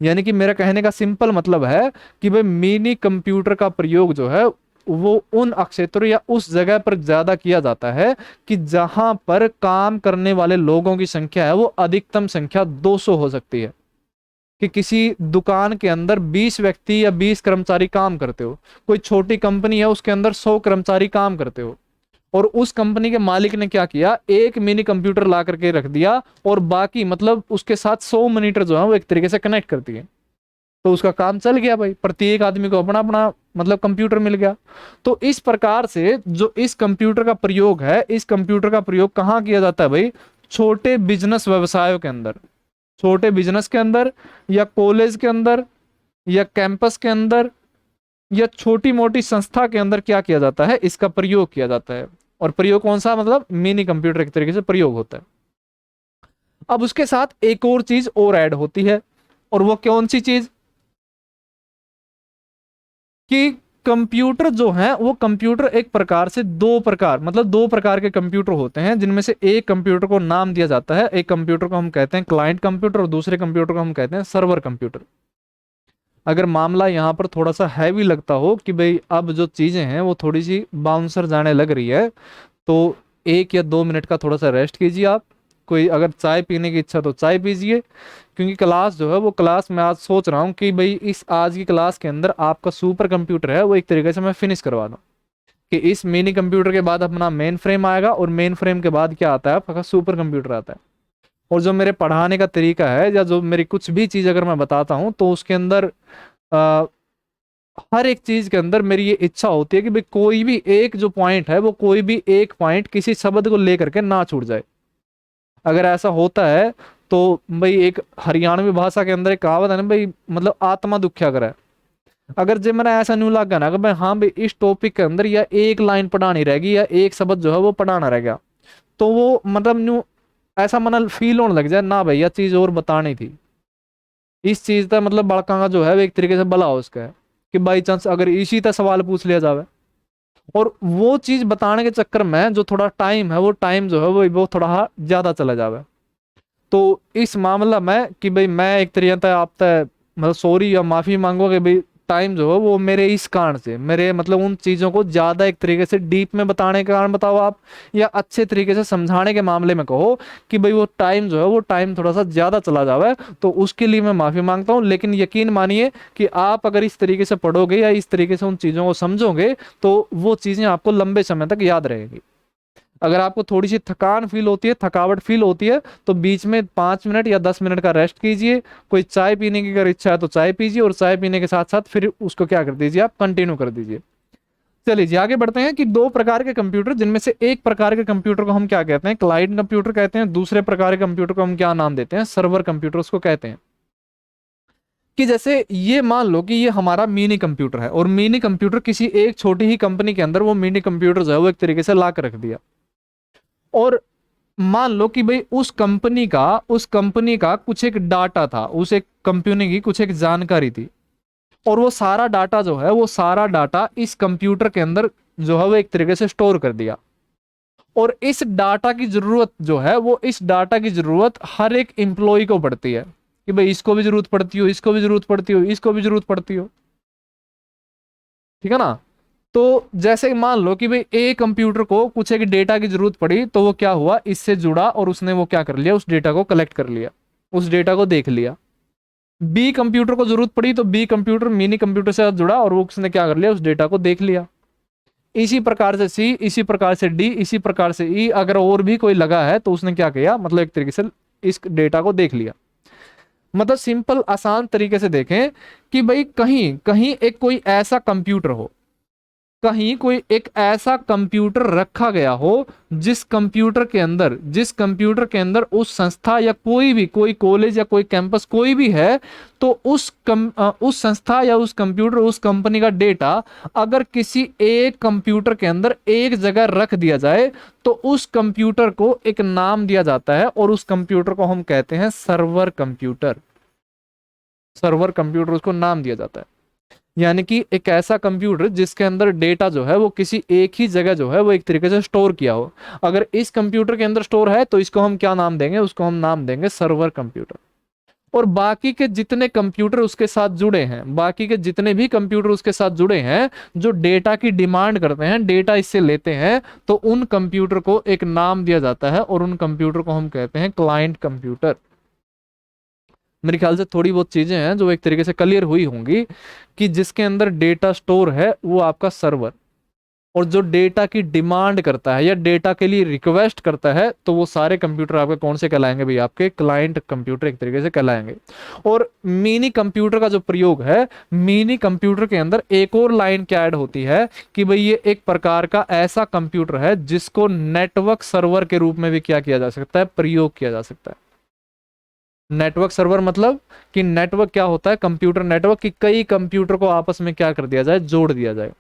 यानी कि मेरा कहने का सिंपल मतलब है कि भाई मिनी कंप्यूटर का प्रयोग जो है वो उन क्षेत्रों या उस जगह पर ज्यादा किया जाता है कि जहां पर काम करने वाले लोगों की संख्या है वो अधिकतम संख्या 200 हो सकती है। कि किसी दुकान के अंदर 20 व्यक्ति या 20 कर्मचारी काम करते हो, कोई छोटी कंपनी है उसके अंदर 100 कर्मचारी काम करते हो, और उस कंपनी के मालिक ने क्या किया, एक मिनी कंप्यूटर ला करके रख दिया, और बाकी मतलब उसके साथ 100 मॉनिटर जो है वो एक तरीके से कनेक्ट कर दिए, तो उसका काम चल गया भाई, प्रत्येक आदमी को अपना अपना मतलब कंप्यूटर मिल गया। तो इस प्रकार से जो इस कंप्यूटर का प्रयोग है, इस कंप्यूटर का प्रयोग कहाँ किया जाता है भाई, छोटे बिजनेस व्यवसायों के अंदर, छोटे बिजनेस के अंदर, या कॉलेज के अंदर, या कैंपस के अंदर, या छोटी मोटी संस्था के अंदर क्या किया जाता है, इसका प्रयोग किया जाता है। और प्रयोग कौन सा, मतलब मिनी कंप्यूटर एक तरीके से प्रयोग होता है। अब उसके साथ एक और चीज और ऐड होती है, और वो कौन सी चीज कि कंप्यूटर जो है वो कंप्यूटर एक प्रकार से दो प्रकार के कंप्यूटर होते हैं, जिनमें से एक कंप्यूटर को नाम दिया जाता है, एक कंप्यूटर को हम कहते हैं क्लाइंट कंप्यूटर और दूसरे कंप्यूटर को हम कहते हैं सर्वर कंप्यूटर। अगर मामला यहाँ पर थोड़ा सा हैवी लगता हो कि भाई अब जो चीजें हैं वो थोड़ी सी बाउंसर जाने लग रही है, तो 1 या 2 मिनट का थोड़ा सा रेस्ट कीजिए आप। कोई अगर चाय पीने की इच्छा तो चाय पीजिए, क्योंकि क्लास जो है वो क्लास मैं आज सोच रहा हूँ कि भाई इस आज की क्लास के अंदर आपका सुपर कंप्यूटर है वो एक तरीके से मैं फिनिश करवा दूँ, कि इस मिनी कंप्यूटर के बाद अपना मेन फ्रेम आएगा, और मेन फ्रेम के बाद क्या आता है आपका सुपर कंप्यूटर आता है। और जो मेरे पढ़ाने का तरीका है, या जो मेरी कुछ भी चीज़ अगर मैं बताता हूँ तो उसके अंदर आ, हर एक चीज के अंदर मेरी ये इच्छा होती है कि भाई कोई भी एक जो पॉइंट है, वो कोई भी एक पॉइंट किसी शब्द को लेकर के ना छूट जाए। अगर ऐसा होता है तो भाई एक हरियाणवी भाषा के अंदर एक कहावत है ना भाई, मतलब आत्मा दुख्या करे। अगर जब मैंने ऐसा न्यू लगा ना कि भाई हाँ भाई इस टॉपिक के अंदर या एक लाइन पढ़ानी रहेगी या एक शब्द जो है वो पढ़ाना रहेगा, तो वो मतलब न्यू ऐसा मन फील होने लग जाए ना भाई यह चीज और बतानी थी, इस चीज का मतलब बड़का का जो है वो एक तरीके से भला हो उसका है कि बाई चांस अगर इसी तरह सवाल पूछ लिया जावे, और वो चीज बताने के चक्कर में जो थोड़ा टाइम है, वो टाइम जो है वो थोड़ा ज्यादा चला जावे। तो इस मामला में कि भाई मैं एक तरीके आपसे मतलब सॉरी या माफी मांगो कि भाई टाइम जो है वो मेरे इस कारण से, मेरे मतलब उन चीजों को ज्यादा एक तरीके से डीप में बताने के कारण बताओ आप, या अच्छे तरीके से समझाने के मामले में कहो कि भाई वो टाइम जो है वो टाइम थोड़ा सा ज्यादा चला जावे, तो उसके लिए मैं माफी मांगता हूँ। लेकिन यकीन मानिए कि आप अगर इस तरीके से पढ़ोगे या इस तरीके से उन चीजों को समझोगे तो वो चीजें आपको लंबे समय तक याद रहेगी। अगर आपको थोड़ी सी थकान फील होती है, थकावट फील होती है, तो बीच में 5 मिनट या 10 मिनट का रेस्ट कीजिए। कोई चाय पीने की अगर इच्छा है तो चाय पीजिए, और चाय पीने के साथ साथ फिर उसको क्या कर दीजिए, आप कंटिन्यू कर दीजिए। चलिए जी आगे बढ़ते हैं कि दो प्रकार के कंप्यूटर, जिनमें से एक प्रकार के कंप्यूटर को हम क्या कहते हैं, क्लाइंट कंप्यूटर कहते हैं। दूसरे प्रकार के कंप्यूटर को हम क्या नाम देते हैं, सर्वर कंप्यूटर उसको कहते हैं। कि जैसे ये मान लो कि ये हमारा मिनी कंप्यूटर है, और मिनी कंप्यूटर किसी एक छोटी ही कंपनी के अंदर वो मिनी कंप्यूटर जो है वो एक तरीके से ला कर रख दिया। और मान लो कि भाई उस कंपनी का कुछ एक डाटा था, उस एक कंपनी की कुछ एक जानकारी थी, और वो सारा डाटा जो है, वो सारा डाटा इस कंप्यूटर के अंदर जो है वो एक तरीके से स्टोर कर दिया। और इस डाटा की जरूरत जो है, वो इस डाटा की जरूरत हर एक एम्प्लॉय को पड़ती है कि भाई इसको भी जरूरत पड़ती हो, इसको भी जरूरत पड़ती हो, इसको भी जरूरत पड़ती हो। ठीक है ना। तो जैसे मान लो कि भाई ए कंप्यूटर को कुछ एक डेटा की जरूरत पड़ी, तो वो क्या हुआ, इससे जुड़ा और उसने वो क्या कर लिया, उस डेटा को कलेक्ट कर लिया, उस डेटा को देख लिया। बी कंप्यूटर को जरूरत पड़ी, तो बी कंप्यूटर मिनी कंप्यूटर से जुड़ा और वो उसने क्या कर लिया, उस डेटा को देख लिया। इसी प्रकार से सी, इसी प्रकार से डी, इसी प्रकार से ई, अगर और भी कोई लगा है तो उसने क्या किया, मतलब एक तरीके से इस डेटा को देख लिया। मतलब सिंपल आसान तरीके से देखें कि भाई कहीं कहीं एक कोई ऐसा कंप्यूटर हो, कहीं कोई एक ऐसा कंप्यूटर रखा गया हो जिस कंप्यूटर के अंदर उस संस्था या कोई भी, कोई कॉलेज या कोई कैंपस कोई भी है, तो उस संस्था या उस कंप्यूटर, उस कंपनी का डेटा अगर किसी एक कंप्यूटर के अंदर एक जगह रख दिया जाए, तो उस कंप्यूटर को एक नाम दिया जाता है, और उस कंप्यूटर को हम कहते हैं सर्वर कंप्यूटर। सर्वर कंप्यूटर उसको नाम दिया जाता है। यानी कि एक ऐसा कंप्यूटर जिसके अंदर डेटा जो है वो किसी एक ही जगह जो है वो एक तरीके से स्टोर किया हो। अगर इस कंप्यूटर के अंदर स्टोर है तो इसको हम क्या नाम देंगे, उसको हम नाम देंगे सर्वर कंप्यूटर। और बाकी के जितने कंप्यूटर उसके साथ जुड़े हैं, बाकी के जितने भी कंप्यूटर उसके साथ जुड़े हैं, जो डेटा की डिमांड करते हैं, डेटा इससे लेते हैं, तो उन कंप्यूटर को एक नाम दिया जाता है, और उन कंप्यूटर को हम कहते हैं क्लाइंट कंप्यूटर। मेरे ख्याल से थोड़ी बहुत चीजें हैं जो एक तरीके से क्लियर हुई होंगी कि जिसके अंदर डेटा स्टोर है वो आपका सर्वर, और जो डेटा की डिमांड करता है या डेटा के लिए रिक्वेस्ट करता है, तो वो सारे कंप्यूटर आपके कौन से कहलाएंगे भाई, आपके क्लाइंट कंप्यूटर एक तरीके से कहलाएंगे। और मिनी कंप्यूटर का जो प्रयोग है, मिनी कंप्यूटर के अंदर एक और लाइन क्या ऐड होती है कि भाई ये एक प्रकार का ऐसा कंप्यूटर है जिसको नेटवर्क सर्वर के रूप में भी क्या किया जा सकता है, प्रयोग किया जा सकता है। नेटवर्क सर्वर मतलब कि नेटवर्क क्या होता है, कंप्यूटर नेटवर्क, कि कई कंप्यूटर को आपस में क्या कर दिया जाए, जोड़ दिया जाए।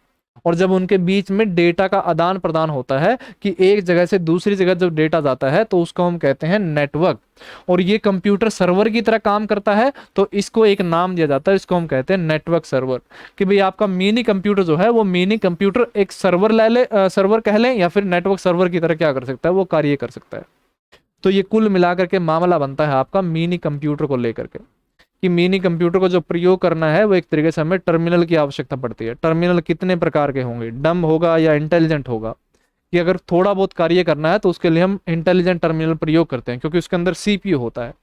और जब उनके बीच में डेटा का आदान प्रदान होता है, कि एक जगह से दूसरी जगह जब डेटा जाता है, तो उसको हम कहते हैं नेटवर्क। और ये कंप्यूटर सर्वर की तरह काम करता है, तो इसको एक नाम दिया जाता है, इसको हम कहते हैं नेटवर्क सर्वर। कि भाई आपका मिनी कंप्यूटर जो है, वो मिनी कंप्यूटर एक सर्वर सर्वर कह लें, या फिर नेटवर्क सर्वर की तरह क्या कर सकता है, वो कार्य कर सकता है। तो ये कुल मिलाकर के मामला बनता है आपका मिनी कंप्यूटर को लेकर के, कि मिनी कंप्यूटर को जो प्रयोग करना है वो एक तरीके से हमें टर्मिनल की आवश्यकता पड़ती है। टर्मिनल कितने प्रकार के होंगे, डम होगा या इंटेलिजेंट होगा, कि अगर थोड़ा बहुत कार्य करना है तो उसके लिए हम इंटेलिजेंट टर्मिनल प्रयोग करते हैं, क्योंकि उसके अंदर सीपीयू होता है।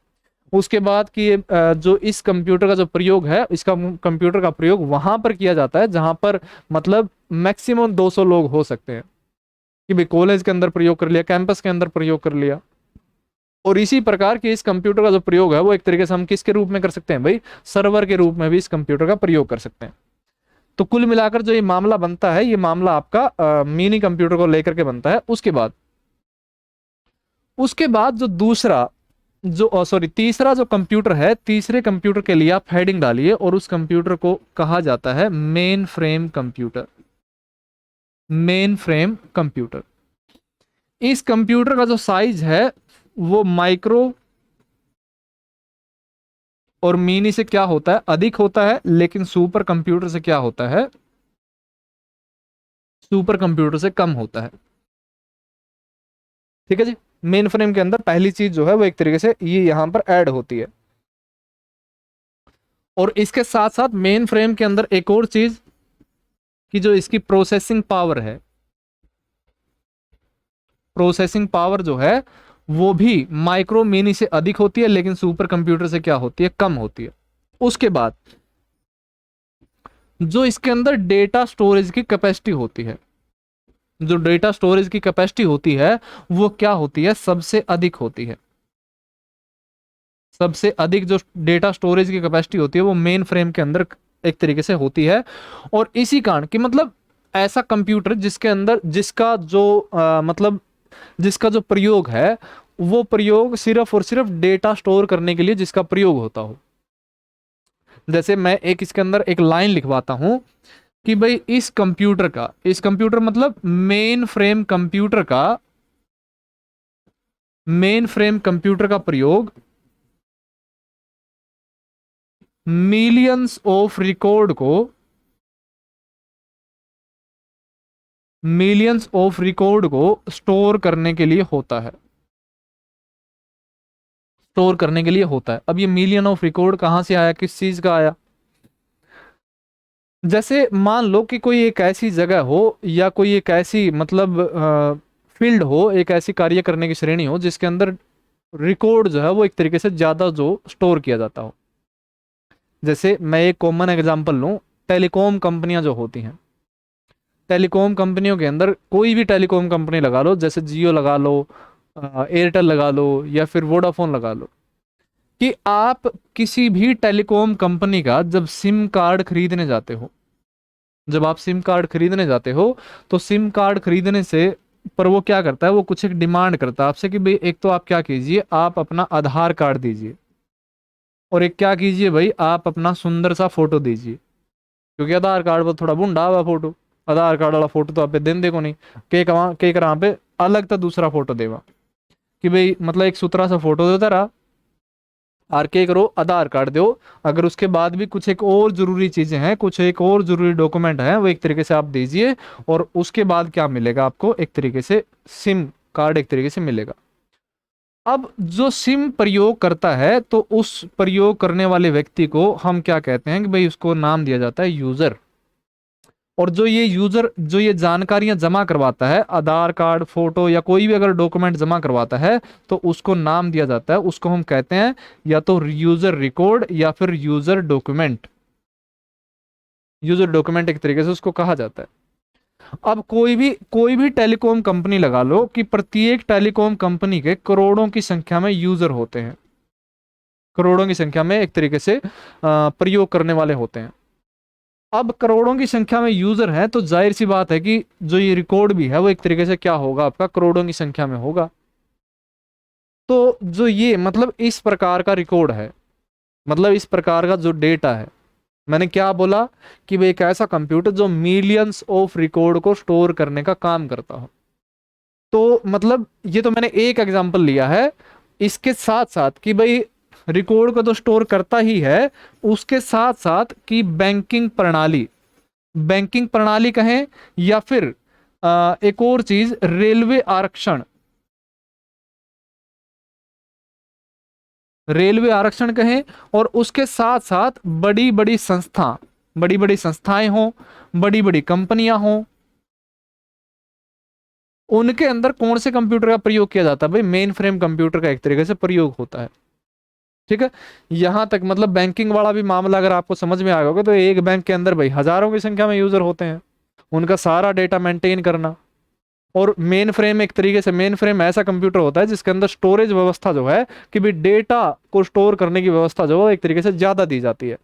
उसके बाद कि जो इस कंप्यूटर का जो प्रयोग है, इसका कंप्यूटर का प्रयोग वहां पर किया जाता है जहां पर मतलब मैक्सिमम 200 लोग हो सकते हैं, कि भाई कॉलेज के अंदर प्रयोग कर लिया, कैंपस के अंदर प्रयोग कर लिया। और इसी प्रकार के इस कंप्यूटर का जो प्रयोग है वो एक तरीके से हम किसके रूप में कर सकते हैं भाई, सर्वर के रूप में भी इस कंप्यूटर का प्रयोग कर सकते हैं। तो कुल मिलाकर जो ये मामला बनता है, ये मामला आपका मिनी कंप्यूटर को लेकर के बनता है। उसके बाद जो दूसरा जो सॉरी तीसरा जो कंप्यूटर है, तीसरे कंप्यूटर के लिए आप हेडिंग डालिए, और उस कंप्यूटर को कहा जाता है main frame computer. Main frame computer, इस कंप्यूटर का जो साइज है वो माइक्रो और मिनी से क्या होता है, अधिक होता है, लेकिन सुपर कंप्यूटर से क्या होता है, सुपर कंप्यूटर से कम होता है। ठीक है जी। मेन फ्रेम के अंदर पहली चीज जो है वो एक तरीके से ये यहां पर ऐड होती है। और इसके साथ साथ मेन फ्रेम के अंदर एक और चीज कि जो इसकी प्रोसेसिंग पावर है, प्रोसेसिंग पावर जो है वो भी माइक्रो मिनी से अधिक होती है, लेकिन सुपर कंप्यूटर से क्या होती है, कम होती है। उसके बाद जो इसके अंदर डेटा स्टोरेज की कैपेसिटी होती है, जो डेटा स्टोरेज की कैपेसिटी होती है वो क्या होती है, सबसे अधिक होती है। सबसे अधिक जो डेटा स्टोरेज की कैपेसिटी होती है वो मेन फ्रेम के अंदर एक तरीके से होती है। और इसी कारण कि मतलब ऐसा कंप्यूटर जिसके अंदर जिसका जो मतलब जिसका जो प्रयोग है वो प्रयोग सिर्फ और सिर्फ डेटा स्टोर करने के लिए जिसका प्रयोग होता हो। जैसे मैं एक इसके अंदर एक लाइन लिखवाता हूं कि भाई इस कंप्यूटर मतलब मेन फ्रेम कंप्यूटर का प्रयोग मिलियंस ऑफ रिकॉर्ड को स्टोर करने के लिए होता है। स्टोर करने के लिए होता है। अब ये मिलियन ऑफ रिकॉर्ड कहां से आया, किस चीज का आया? जैसे मान लो कि कोई एक ऐसी जगह हो या कोई एक ऐसी मतलब फील्ड हो, एक ऐसी कार्य करने की श्रेणी हो जिसके अंदर रिकॉर्ड जो है वो एक तरीके से ज्यादा जो स्टोर किया जाता हो। जैसे मैं एक कॉमन एग्जांपल लूं, टेलीकॉम कंपनियां जो होती हैं, टेलीकॉम कंपनियों के अंदर कोई भी टेलीकॉम कंपनी लगा लो, जैसे जियो लगा लो, एयरटेल लगा लो या फिर वोडाफोन लगा लो, कि आप किसी भी टेलीकॉम कंपनी का जब सिम कार्ड खरीदने जाते हो, जब आप सिम कार्ड खरीदने जाते हो तो सिम कार्ड खरीदने से पर वो क्या करता है, वो कुछ एक डिमांड करता है आपसे कि भाई एक तो आप क्या कीजिए, आप अपना आधार कार्ड दीजिए, और एक क्या कीजिए भाई, आप अपना सुंदर सा फोटो दीजिए, क्योंकि आधार कार्ड पर थोड़ा बुंडा हुआ फोटो, आधार कार्ड वाला फोटो तो आप पे देन देखो नहीं, के करा पे अलग तो दूसरा फोटो देवा कि भाई मतलब एक सुथरा सा फोटो दो तेरा, और के करो आधार कार्ड दो। अगर उसके बाद भी कुछ एक और जरूरी चीजें हैं, कुछ एक और जरूरी डॉक्यूमेंट है, वो एक तरीके से आप दीजिए, और उसके बाद क्या मिलेगा आपको, एक तरीके से सिम कार्ड एक तरीके से मिलेगा। अब जो सिम प्रयोग करता है तो उस प्रयोग करने वाले व्यक्ति को हम क्या कहते हैं कि भाई उसको नाम दिया जाता है यूजर। और जो ये जानकारियां जमा करवाता है, आधार कार्ड, फोटो या कोई भी अगर डॉक्यूमेंट जमा करवाता है तो उसको नाम दिया जाता है, उसको हम कहते हैं या तो यूजर रिकॉर्ड या फिर यूजर डॉक्यूमेंट। यूजर डॉक्यूमेंट एक तरीके से उसको कहा जाता है। अब कोई भी टेलीकॉम कंपनी लगा लो कि प्रत्येक टेलीकॉम कंपनी के करोड़ों की संख्या में यूजर होते हैं, करोड़ों की संख्या में एक तरीके से प्रयोग करने वाले होते हैं। अब करोड़ों की संख्या में यूजर है तो जाहिर सी बात है कि जो ये रिकॉर्ड भी है वो एक तरीके से क्या होगा, आपका करोड़ों की संख्या में होगा। तो जो ये मतलब इस प्रकार का रिकॉर्ड है, मतलब इस प्रकार का जो डेटा है, मैंने क्या बोला कि भाई एक ऐसा कंप्यूटर जो मिलियंस ऑफ रिकॉर्ड को स्टोर करने का काम करता हो। तो मतलब ये तो मैंने एक एग्जांपल लिया है। इसके साथ साथ कि भाई रिकॉर्ड को तो स्टोर करता ही है, उसके साथ साथ कि बैंकिंग प्रणाली कहें या फिर एक और चीज रेलवे आरक्षण कहें, और उसके साथ साथ बड़ी बड़ी संस्थाएं हों, बड़ी बड़ी कंपनियां हों, उनके अंदर कौन से कंप्यूटर का प्रयोग किया जाता है, भाई मेन फ्रेम कंप्यूटर का एक तरीके से प्रयोग होता है। ठीक है। यहां तक मतलब बैंकिंग वाला भी मामला अगर आपको समझ में आ गया होगा, तो एक बैंक के अंदर भाई हजारों की संख्या में यूजर होते हैं, उनका सारा डेटा मेंटेन करना। और मेन फ्रेम ऐसा कंप्यूटर होता है जिसके अंदर स्टोरेज व्यवस्था जो है कि भी डेटा को स्टोर करने की व्यवस्था जो है एक तरीके से ज्यादा दी जाती है।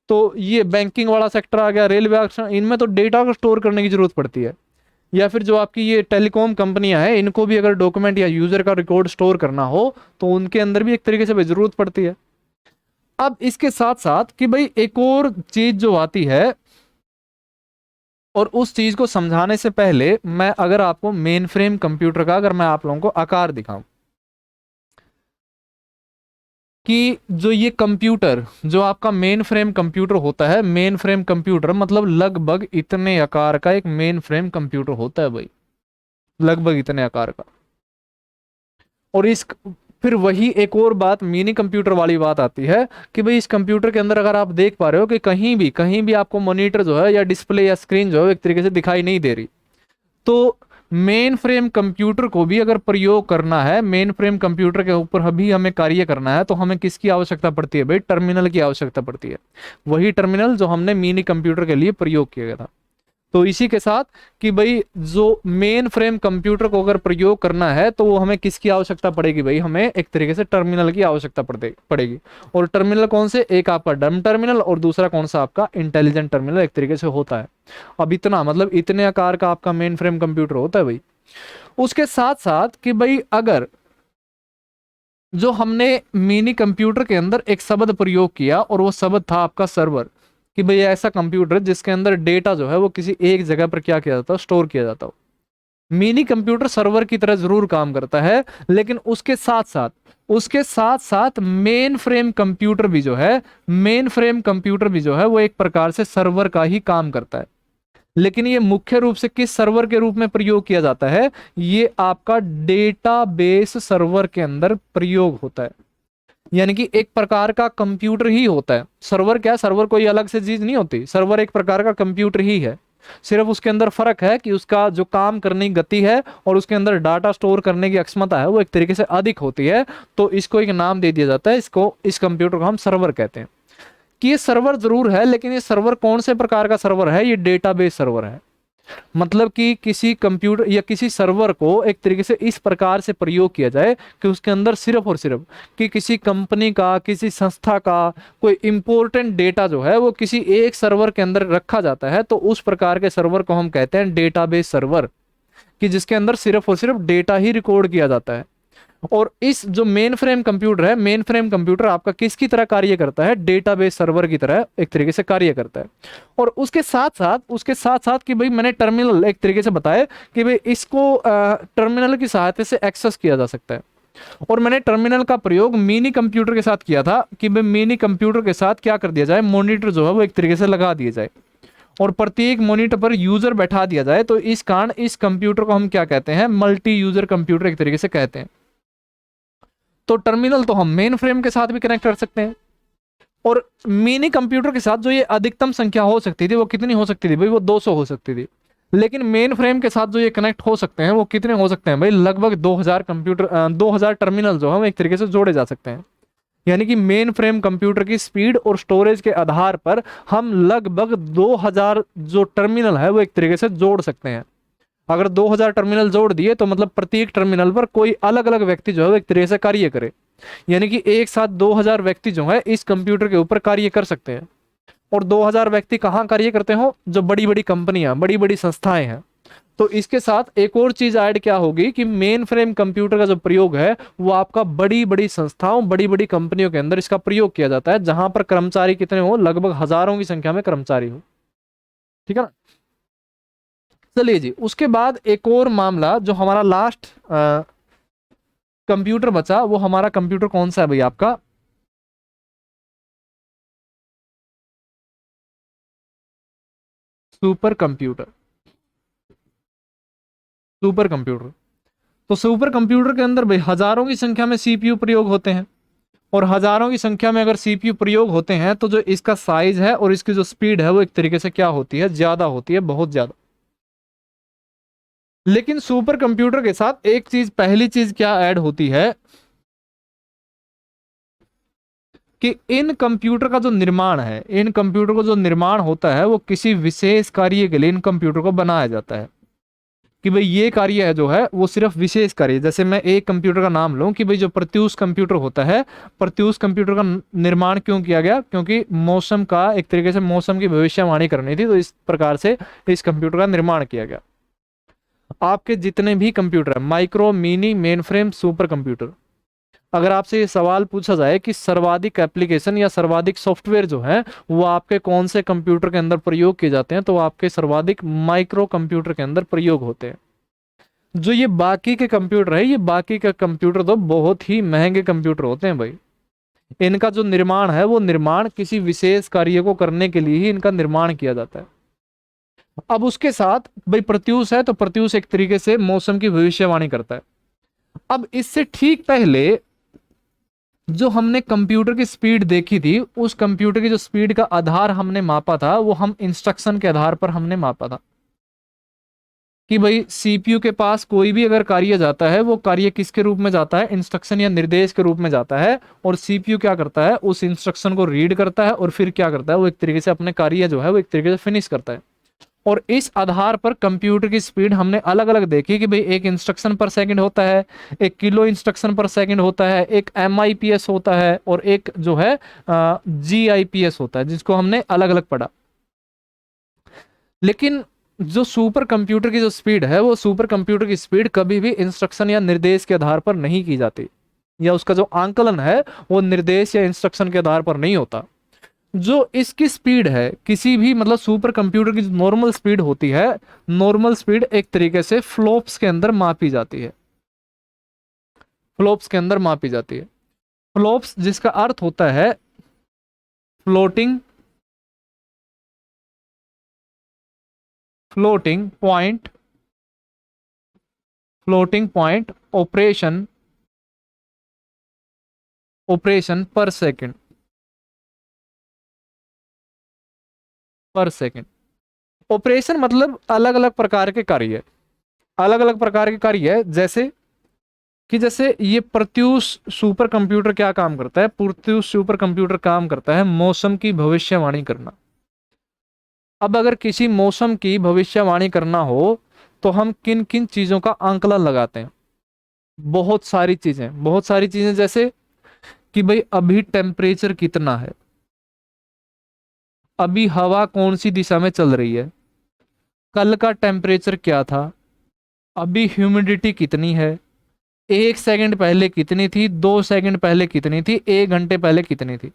तो ये बैंकिंग वाला सेक्टर आ गया, रेलवे आरक्षण, इनमें तो डेटा को स्टोर करने की जरूरत पड़ती है। या फिर जो आपकी ये टेलीकॉम कंपनियां हैं, इनको भी अगर डॉक्यूमेंट या यूजर का रिकॉर्ड स्टोर करना हो तो उनके अंदर भी एक तरीके से जरूरत पड़ती है। अब इसके साथ साथ कि भाई एक और चीज जो आती है, और उस चीज को समझाने से पहले मैं अगर आपको मेन फ्रेम कंप्यूटर का अगर मैं आप लोगों को आकार दिखाऊं, कि जो ये कंप्यूटर, जो आपका मेन फ्रेम कंप्यूटर होता है, मेन फ्रेम कंप्यूटर मतलब लगभग इतने आकार का एक मेन फ्रेम कंप्यूटर होता है भाई, लगभग इतने आकार का। और इस फिर वही एक और बात मिनी कंप्यूटर वाली बात आती है कि भाई इस कंप्यूटर के अंदर अगर आप देख पा रहे हो कि कहीं भी आपको मॉनिटर जो है या डिस्प्ले या स्क्रीन जो है एक तरीके से दिखाई नहीं दे रही, तो मेन फ्रेम कंप्यूटर को भी अगर प्रयोग करना है, मेन फ्रेम कंप्यूटर के ऊपर अभी हमें कार्य करना है, तो हमें किसकी आवश्यकता पड़ती है भाई? टर्मिनल की आवश्यकता पड़ती है। वही टर्मिनल जो हमने मिनी कंप्यूटर के लिए प्रयोग किया गया था। तो इसी के साथ कि भाई जो मेन फ्रेम कंप्यूटर को अगर प्रयोग करना है तो वो हमें किसकी आवश्यकता पड़ेगी भाई? हमें एक तरीके से टर्मिनल की आवश्यकता पड़ेगी। और टर्मिनल कौन से? एक आपका डम टर्मिनल और दूसरा कौन सा? आपका इंटेलिजेंट टर्मिनल एक तरीके से होता है। अब इतना मतलब इतने आकार का आपका मेन फ्रेम कंप्यूटर होता है भाई। उसके साथ साथ कि भाई अगर जो हमने मिनी कंप्यूटर के अंदर एक शब्द प्रयोग किया और वो शब्द था आपका सर्वर, कि भाई ऐसा कंप्यूटर जिसके अंदर डेटा जो है वो किसी एक जगह पर क्या किया जाता है? स्टोर किया जाता हो। मिनी कंप्यूटर सर्वर की तरह जरूर काम करता है, लेकिन उसके साथ साथ मेन फ्रेम कंप्यूटर भी जो है, मेन फ्रेम कंप्यूटर भी जो है वो एक प्रकार से सर्वर का ही काम करता है। लेकिन ये मुख्य रूप से किस सर्वर के रूप में प्रयोग किया जाता है? ये आपका डेटाबेस सर्वर के अंदर प्रयोग होता है। यानी कि एक प्रकार का कंप्यूटर ही होता है सर्वर। क्या? सर्वर कोई अलग से चीज नहीं होती, सर्वर एक प्रकार का कंप्यूटर ही है। सिर्फ उसके अंदर फर्क है कि उसका जो काम करने की गति है और उसके अंदर डाटा स्टोर करने की क्षमता है वो एक तरीके से अधिक होती है। तो इसको एक नाम दे दिया जाता है, इसको, इस कंप्यूटर को हम सर्वर कहते हैं। कि ये सर्वर जरूर है, लेकिन ये सर्वर कौन से प्रकार का सर्वर है? ये डेटाबेस सर्वर है। मतलब कि किसी कंप्यूटर या किसी सर्वर को एक तरीके से इस प्रकार से प्रयोग किया जाए कि उसके अंदर सिर्फ और सिर्फ कि किसी कंपनी का, किसी संस्था का कोई इंपॉर्टेंट डेटा जो है वो किसी एक सर्वर के अंदर रखा जाता है, तो उस प्रकार के सर्वर को हम कहते हैं डेटाबेस सर्वर, कि जिसके अंदर सिर्फ और सिर्फ डेटा ही रिकॉर्ड किया जाता है। और इस जो मेन फ्रेम कंप्यूटर है, मेन फ्रेम कंप्यूटर आपका किसकी तरह कार्य करता है? डेटाबेस सर्वर की तरह एक तरीके से कार्य करता है। और उसके साथ साथ कि भाई मैंने टर्मिनल एक तरीके से बताया कि भाई इसको टर्मिनल की सहायता से एक्सेस किया जा सकता है। और मैंने टर्मिनल का प्रयोग मिनी कंप्यूटर के साथ किया था कि भाई मिनी कंप्यूटर के साथ क्या कर दिया जाए? मॉनिटर जो है वो एक तरीके से लगा दिए जाए और प्रत्येक मॉनिटर पर यूजर बैठा दिया जाए। तो इस कारण इस कंप्यूटर को हम क्या कहते हैं? मल्टी यूजर कंप्यूटर एक तरीके से कहते हैं। तो टर्मिनल तो हम मेन फ्रेम के साथ भी कनेक्ट कर सकते हैं। और मिनी कंप्यूटर के साथ जो ये अधिकतम संख्या हो सकती थी वो कितनी हो सकती थी भाई? वो 200 हो सकती थी। लेकिन मेन फ्रेम के साथ जो ये कनेक्ट हो सकते हैं वो कितने हो सकते हैं भाई? लगभग 2000 कंप्यूटर, 2000 टर्मिनल जो है एक तरीके से जोड़े जा सकते हैं। यानी कि मेन फ्रेम कंप्यूटर की स्पीड और स्टोरेज के आधार पर हम लगभग 2000 जो टर्मिनल है वो एक तरीके से जोड़ सकते हैं। अगर 2000 टर्मिनल जोड़ दिए तो मतलब प्रत्येक टर्मिनल पर कोई अलग अलग व्यक्ति जो है एक तरह से कार्य करे। यानी कि एक साथ 2000 व्यक्ति जो है इस कंप्यूटर के ऊपर कार्य कर सकते हैं। और 2000 व्यक्ति कहाँ कार्य करते हो? जो बड़ी बड़ी कंपनियां, बड़ी बड़ी संस्थाएं हैं। तो इसके साथ एक और चीज ऐड क्या होगी कि मेन फ्रेम कंप्यूटर का जो प्रयोग है वो आपका बड़ी बड़ी संस्थाओं, बड़ी बड़ी कंपनियों के अंदर इसका प्रयोग किया जाता है, जहां पर कर्मचारी कितने हो? लगभग हजारों की संख्या में कर्मचारी हो। ठीक है ना? चलिए जी, उसके बाद एक और मामला जो हमारा लास्ट कंप्यूटर बचा, वो हमारा कंप्यूटर कौन सा है भाई? आपका सुपर कंप्यूटर। सुपर कंप्यूटर, तो सुपर कंप्यूटर के अंदर भाई हजारों की संख्या में सीपीयू प्रयोग होते हैं। और हजारों की संख्या में अगर सीपीयू प्रयोग होते हैं तो जो इसका साइज है और इसकी जो स्पीड है वो एक तरीके से क्या होती है? ज्यादा होती है, बहुत ज्यादा। लेकिन सुपर कंप्यूटर के साथ एक चीज, पहली चीज क्या ऐड होती है कि इन कंप्यूटर का जो निर्माण है, इन कंप्यूटर को जो निर्माण होता है वो किसी विशेष कार्य के लिए इन कंप्यूटर को बनाया जाता है। कि भाई ये कार्य है जो है वो सिर्फ विशेष कार्य, जैसे मैं एक कंप्यूटर का नाम लूं कि भाई जो प्रत्यूष कंप्यूटर होता है, प्रत्यूष कंप्यूटर का निर्माण क्यों किया गया? क्योंकि मौसम का एक तरीके से मौसम की भविष्यवाणी करनी थी, तो इस प्रकार से इस कंप्यूटर का निर्माण किया गया। आपके जितने भी कंप्यूटर है, micro, mini, main frame, super computer, अगर आपसे ये सवाल पूछा जाए कि सर्वाधिक एप्लीकेशन या सर्वाधिक सॉफ्टवेयर जो है वो आपके कौन से कंप्यूटर के अंदर प्रयोग किए जाते हैं, तो आपके सर्वाधिक माइक्रो कंप्यूटर के अंदर प्रयोग होते हैं। जो ये बाकी के कंप्यूटर है, ये बाकी के कंप्यूटर तो बहुत ही महंगे कंप्यूटर होते हैं भाई। इनका जो निर्माण है वो निर्माण किसी विशेष कार्य को करने के लिए ही इनका निर्माण किया जाता है। अब उसके साथ भाई प्रत्यूष है, तो प्रत्यूष एक तरीके से मौसम की भविष्यवाणी करता है। अब इससे ठीक पहले जो हमने कंप्यूटर की स्पीड देखी थी, उस कंप्यूटर की जो स्पीड का आधार हमने मापा था वो हम इंस्ट्रक्शन के आधार पर हमने मापा था कि भाई सीपीयू के पास कोई भी अगर कार्य जाता है, वो कार्य किसके रूप में जाता है, इंस्ट्रक्शन या निर्देश के रूप में जाता है। और सीपीयू क्या करता है, उस इंस्ट्रक्शन को रीड करता है और फिर क्या करता है, वो एक तरीके से अपने कार्य जो है वो एक तरीके से फिनिश करता है। और इस आधार पर कंप्यूटर की स्पीड हमने अलग अलग देखी कि भाई एक इंस्ट्रक्शन पर सेकंड होता है, एक किलो इंस्ट्रक्शन पर सेकंड होता है, एक MIPS होता है, और एक जो है GIPS होता है, जिसको हमने अलग अलग पढ़ा। लेकिन जो सुपर कंप्यूटर की जो स्पीड है, वो सुपर कंप्यूटर की स्पीड कभी भी इंस्ट्रक्शन या निर्देश के आधार पर नहीं की जाती, या उसका जो आंकलन है वो निर्देश या इंस्ट्रक्शन के आधार पर नहीं होता। जो इसकी स्पीड है किसी भी मतलब सुपर कंप्यूटर की जो नॉर्मल स्पीड होती है, नॉर्मल स्पीड एक तरीके से फ्लॉप्स के अंदर मापी जाती है, फ्लॉप्स के अंदर मापी जाती है। फ्लॉप्स जिसका अर्थ होता है floating floating point floating point operation operation पर सेकंड पर सेकंड। ऑपरेशन मतलब अलग अलग प्रकार के कार्य, अलग अलग प्रकार के कार्य है। जैसे ये प्रत्यूष सुपर कंप्यूटर क्या काम करता है, प्रत्यूष सुपर कंप्यूटर काम करता है मौसम की भविष्यवाणी करना। अब अगर किसी मौसम की भविष्यवाणी करना हो तो हम किन किन चीजों का आंकलन लगाते हैं, बहुत सारी चीजें, बहुत सारी चीजें। जैसे कि भाई अभी टेम्परेचर कितना है, अभी हवा कौन सी दिशा में चल रही है, कल का टेम्परेचर क्या था, अभी ह्यूमिडिटी कितनी है, 1 सेकंड पहले कितनी थी, 2 सेकंड पहले कितनी थी, 1 घंटे पहले कितनी थी।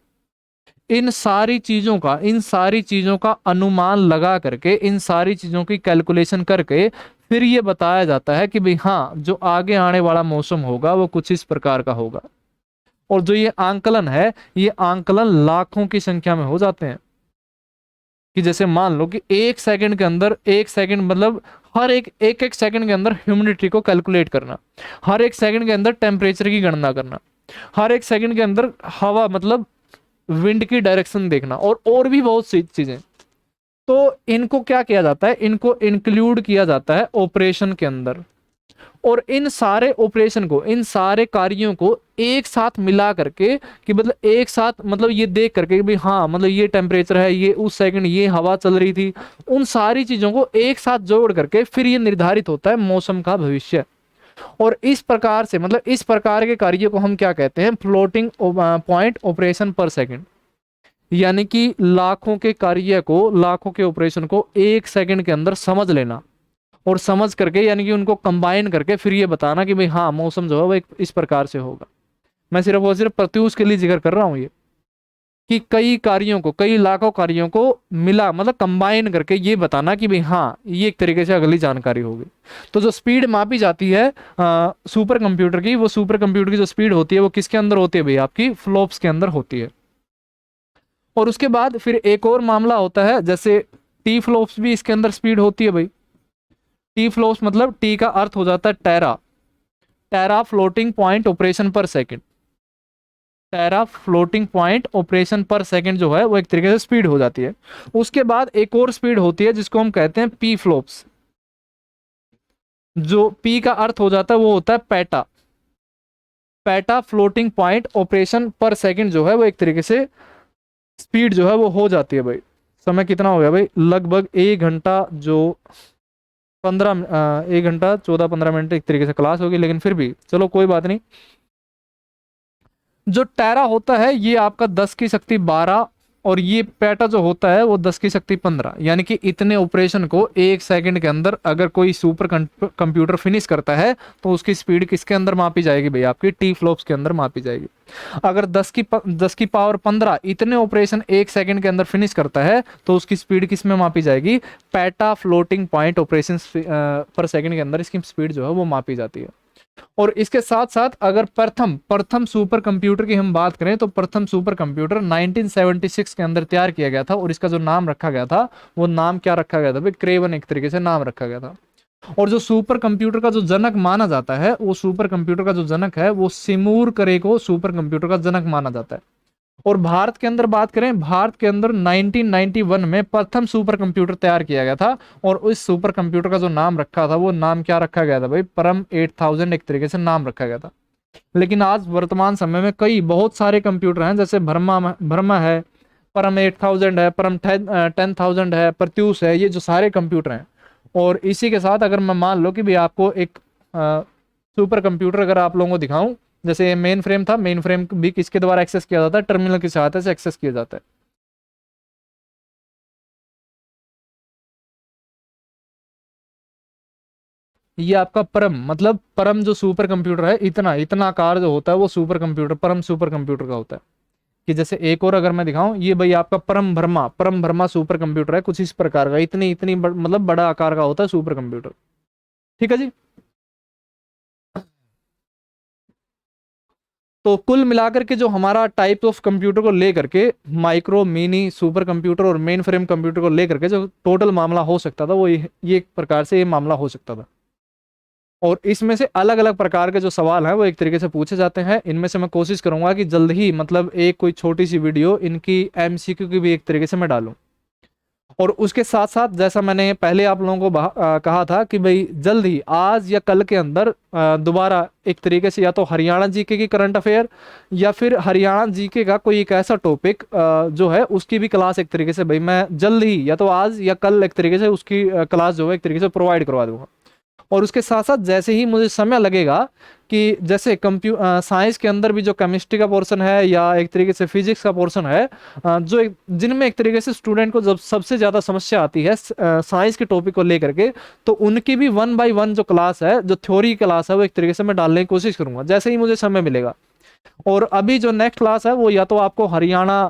इन सारी चीजों का अनुमान लगा करके, इन सारी चीजों की कैलकुलेशन करके फिर ये बताया जाता है कि भाई हाँ, जो आगे आने वाला मौसम होगा वो कुछ इस प्रकार का होगा। और जो ये आंकलन है, ये आंकलन लाखों की संख्या में हो जाते हैं। कि जैसे मान लो कि 1 सेकंड के अंदर, 1 सेकंड मतलब हर एक सेकंड के अंदर ह्यूमिडिटी को कैलकुलेट करना, हर 1 सेकंड के अंदर टेम्परेचर की गणना करना, हर 1 सेकंड के अंदर हवा मतलब विंड की डायरेक्शन देखना, और भी बहुत सी चीजें। तो इनको क्या किया जाता है, इनको इंक्लूड किया जाता है ऑपरेशन के अंदर। और इन सारे ऑपरेशन को, इन सारे कार्यों को एक साथ मिला करके, कि मतलब एक साथ मतलब ये देख करके कि भाई हाँ, मतलब ये टेम्परेचर है, ये उस सेकंड ये हवा चल रही थी, उन सारी चीजों को एक साथ जोड़ करके फिर ये निर्धारित होता है मौसम का भविष्य। और इस प्रकार से मतलब इस प्रकार के कार्य को हम क्या कहते हैं, फ्लोटिंग पॉइंट ऑपरेशन पर सेकंड। यानी कि लाखों के कार्य को, लाखों के ऑपरेशन को 1 सेकंड के अंदर समझ लेना, और समझ करके यानी कि उनको कंबाइन करके फिर ये बताना कि भाई हाँ, मौसम जो है वो इस प्रकार से होगा। मैं सिर्फ और सिर्फ प्रत्यूष के लिए जिक्र कर रहा हूँ ये, कि कई कार्यों को, कई लाखों कार्यों को मिला मतलब कंबाइन करके ये बताना कि भाई हाँ, ये एक तरीके से अगली जानकारी होगी। तो जो स्पीड मापी जाती है सुपर कंप्यूटर की, वो सुपर कंप्यूटर की जो स्पीड होती है वो किसके अंदर होती है भाई, आपकी फ्लॉप्स के अंदर होती है। और उसके बाद फिर एक और मामला होता है, जैसे टी फ्लॉप्स भी इसके अंदर स्पीड होती है भाई। टी फ्लॉप्स मतलब टी का अर्थ हो जाता है टेरा, टेरा फ्लोटिंग पॉइंट ऑपरेशन पर सेकंड। टेरा फ्लोटिंग पॉइंट ऑपरेशन पर सेकंड जो है वो एक तरीके से स्पीड हो जाती है। उसके बाद एक और स्पीड होती है जिसको हम कहते हैं पी फ्लॉप्स। जो पी का अर्थ हो जाता है वो होता है PETA, PETA floating point operation पर सेकंड जो है वो एक तरीके से स्पीड जो है वो हो जाती है भाई। समय कितना हो गया भाई, लगभग 1 घंटा जो 1 घंटा 14-15 मिनट एक तरीके से क्लास होगी, लेकिन फिर भी चलो कोई बात नहीं। जो टेरा होता है ये आपका 10⁻12, और ये पेटा जो होता है वो 10⁻15। यानी कि इतने ऑपरेशन को 1 सेकंड के अंदर अगर कोई सुपर कंप्यूटर फिनिश करता है तो उसकी स्पीड किसके अंदर मापी जाएगी भाई, आपकी टी फ्लॉप्स के अंदर मापी जाएगी। अगर 10⁻15 इतने ऑपरेशन 1 सेकंड के अंदर फिनिश करता है तो उसकी स्पीड किस में मापी जाएगी, पेटा फ्लोटिंग पॉइंट ऑपरेशन पर सेकंड के अंदर इसकी स्पीड जो है वो मापी जाती है। और इसके साथ साथ अगर प्रथम प्रथम सुपर कंप्यूटर की हम बात करें तो प्रथम सुपर कंप्यूटर 1976 के अंदर तैयार किया गया था, और इसका जो नाम रखा गया था वो नाम क्या रखा गया था भाई, क्रेवन एक तरीके से नाम रखा गया था। और जो सुपर कंप्यूटर का जो जनक माना जाता है, वो सुपर कंप्यूटर का जो जनक है वो सिमूर करे को सुपर कंप्यूटर का जनक माना जाता है। और भारत के अंदर बात करें, भारत के अंदर 1991 में प्रथम सुपर कंप्यूटर तैयार किया गया था, और उस सुपर कंप्यूटर का जो नाम रखा था वो नाम क्या रखा गया था भाई, परम 8000 एक तरीके से नाम रखा गया था। लेकिन आज वर्तमान समय में कई बहुत सारे कंप्यूटर हैं, जैसे ब्रह्मा है, परम 8000 है, परम 10,000 है, प्रत्यूष है, ये जो सारे कंप्यूटर हैं। और इसी के साथ अगर मैं मान लो कि भाई आपको एक सुपर कंप्यूटर अगर आप लोगों को दिखाऊं, जैसे मेन फ्रेम था, मेन फ्रेम भी किसके द्वारा एक्सेस किया जाता है, टर्मिनल की सहायता से एक्सेस किया जाता है। ये आपका परम मतलब परम जो सुपर कंप्यूटर है, इतना इतना आकार जो होता है वो सुपर कंप्यूटर परम सुपर कंप्यूटर का होता है। कि जैसे एक और अगर मैं दिखाऊं, ये भाई आपका परम भरमा सुपर कंप्यूटर है, कुछ इस प्रकार का, इतनी इतनी मतलब बड़ा आकार का होता है सुपर कंप्यूटर। ठीक है जी। तो कुल मिलाकर के जो हमारा टाइप ऑफ कंप्यूटर को लेकर के, माइक्रो मिनी सुपर कंप्यूटर और मेन फ्रेम कंप्यूटर को लेकर के जो टोटल मामला हो सकता था वो ये एक प्रकार से ये मामला हो सकता था। और इसमें से अलग अलग प्रकार के जो सवाल हैं वो एक तरीके से पूछे जाते हैं। इनमें से मैं कोशिश करूंगा कि जल्द ही मतलब एक कोई छोटी सी वीडियो इनकी एमसीक्यू की भी एक तरीके से मैं डालूं। और उसके साथ साथ जैसा मैंने पहले आप लोगों को कहा था कि भाई जल्द ही आज या कल के अंदर दोबारा एक तरीके से या तो हरियाणा जीके की करंट अफेयर या फिर हरियाणा जीके का कोई एक ऐसा टॉपिक जो है उसकी भी क्लास एक तरीके से भाई मैं जल्द ही या तो आज या कल एक तरीके से उसकी क्लास जो है एक तरीके से प्रोवाइड करवा दूंगा। और उसके साथ साथ जैसे ही मुझे समय लगेगा कि जैसे साइंस के अंदर भी जो केमिस्ट्री का पोर्शन है या एक तरीके से फिजिक्स का पोर्शन है, जो जिनमें एक तरीके से स्टूडेंट को जब सबसे ज़्यादा समस्या आती है साइंस के टॉपिक को लेकर के, तो उनकी भी 1 बाय 1 जो क्लास है, जो थ्योरी क्लास है, वो एक तरीके से मैं डालने की कोशिश करूंगा जैसे ही मुझे समय मिलेगा। और अभी जो नेक्स्ट क्लास है वो या तो आपको हरियाणा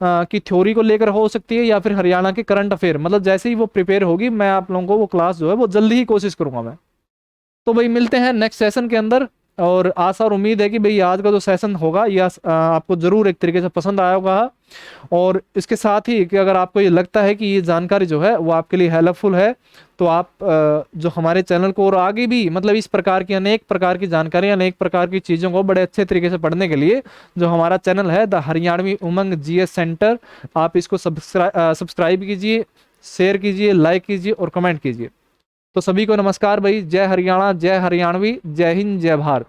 की थ्योरी को लेकर हो सकती है या फिर हरियाणा के करंट अफेयर, मतलब जैसे ही वो प्रिपेयर होगी मैं आप लोगों को वो क्लास जो है वो जल्दी ही कोशिश करूंगा मैं। तो भाई मिलते हैं नेक्स्ट सेशन के अंदर। और आशा और उम्मीद है कि भाई आज का जो सेशन होगा यह आपको जरूर एक तरीके से पसंद आया होगा। और इसके साथ ही कि अगर आपको ये लगता है कि ये जानकारी जो है वो आपके लिए हेल्पफुल है, तो आप जो हमारे चैनल को और आगे भी मतलब इस प्रकार की अनेक प्रकार की जानकारी, अनेक प्रकार की चीज़ों को बड़े अच्छे तरीके से पढ़ने के लिए जो हमारा चैनल है the Haryanvi Umang GS centre, आप इसको सब्सक्राइब कीजिए, शेयर कीजिए, लाइक कीजिए और कमेंट कीजिए। तो सभी को नमस्कार भाई, जय हरियाणा, जय हरियाणवी, जय हिंद, जय भारत।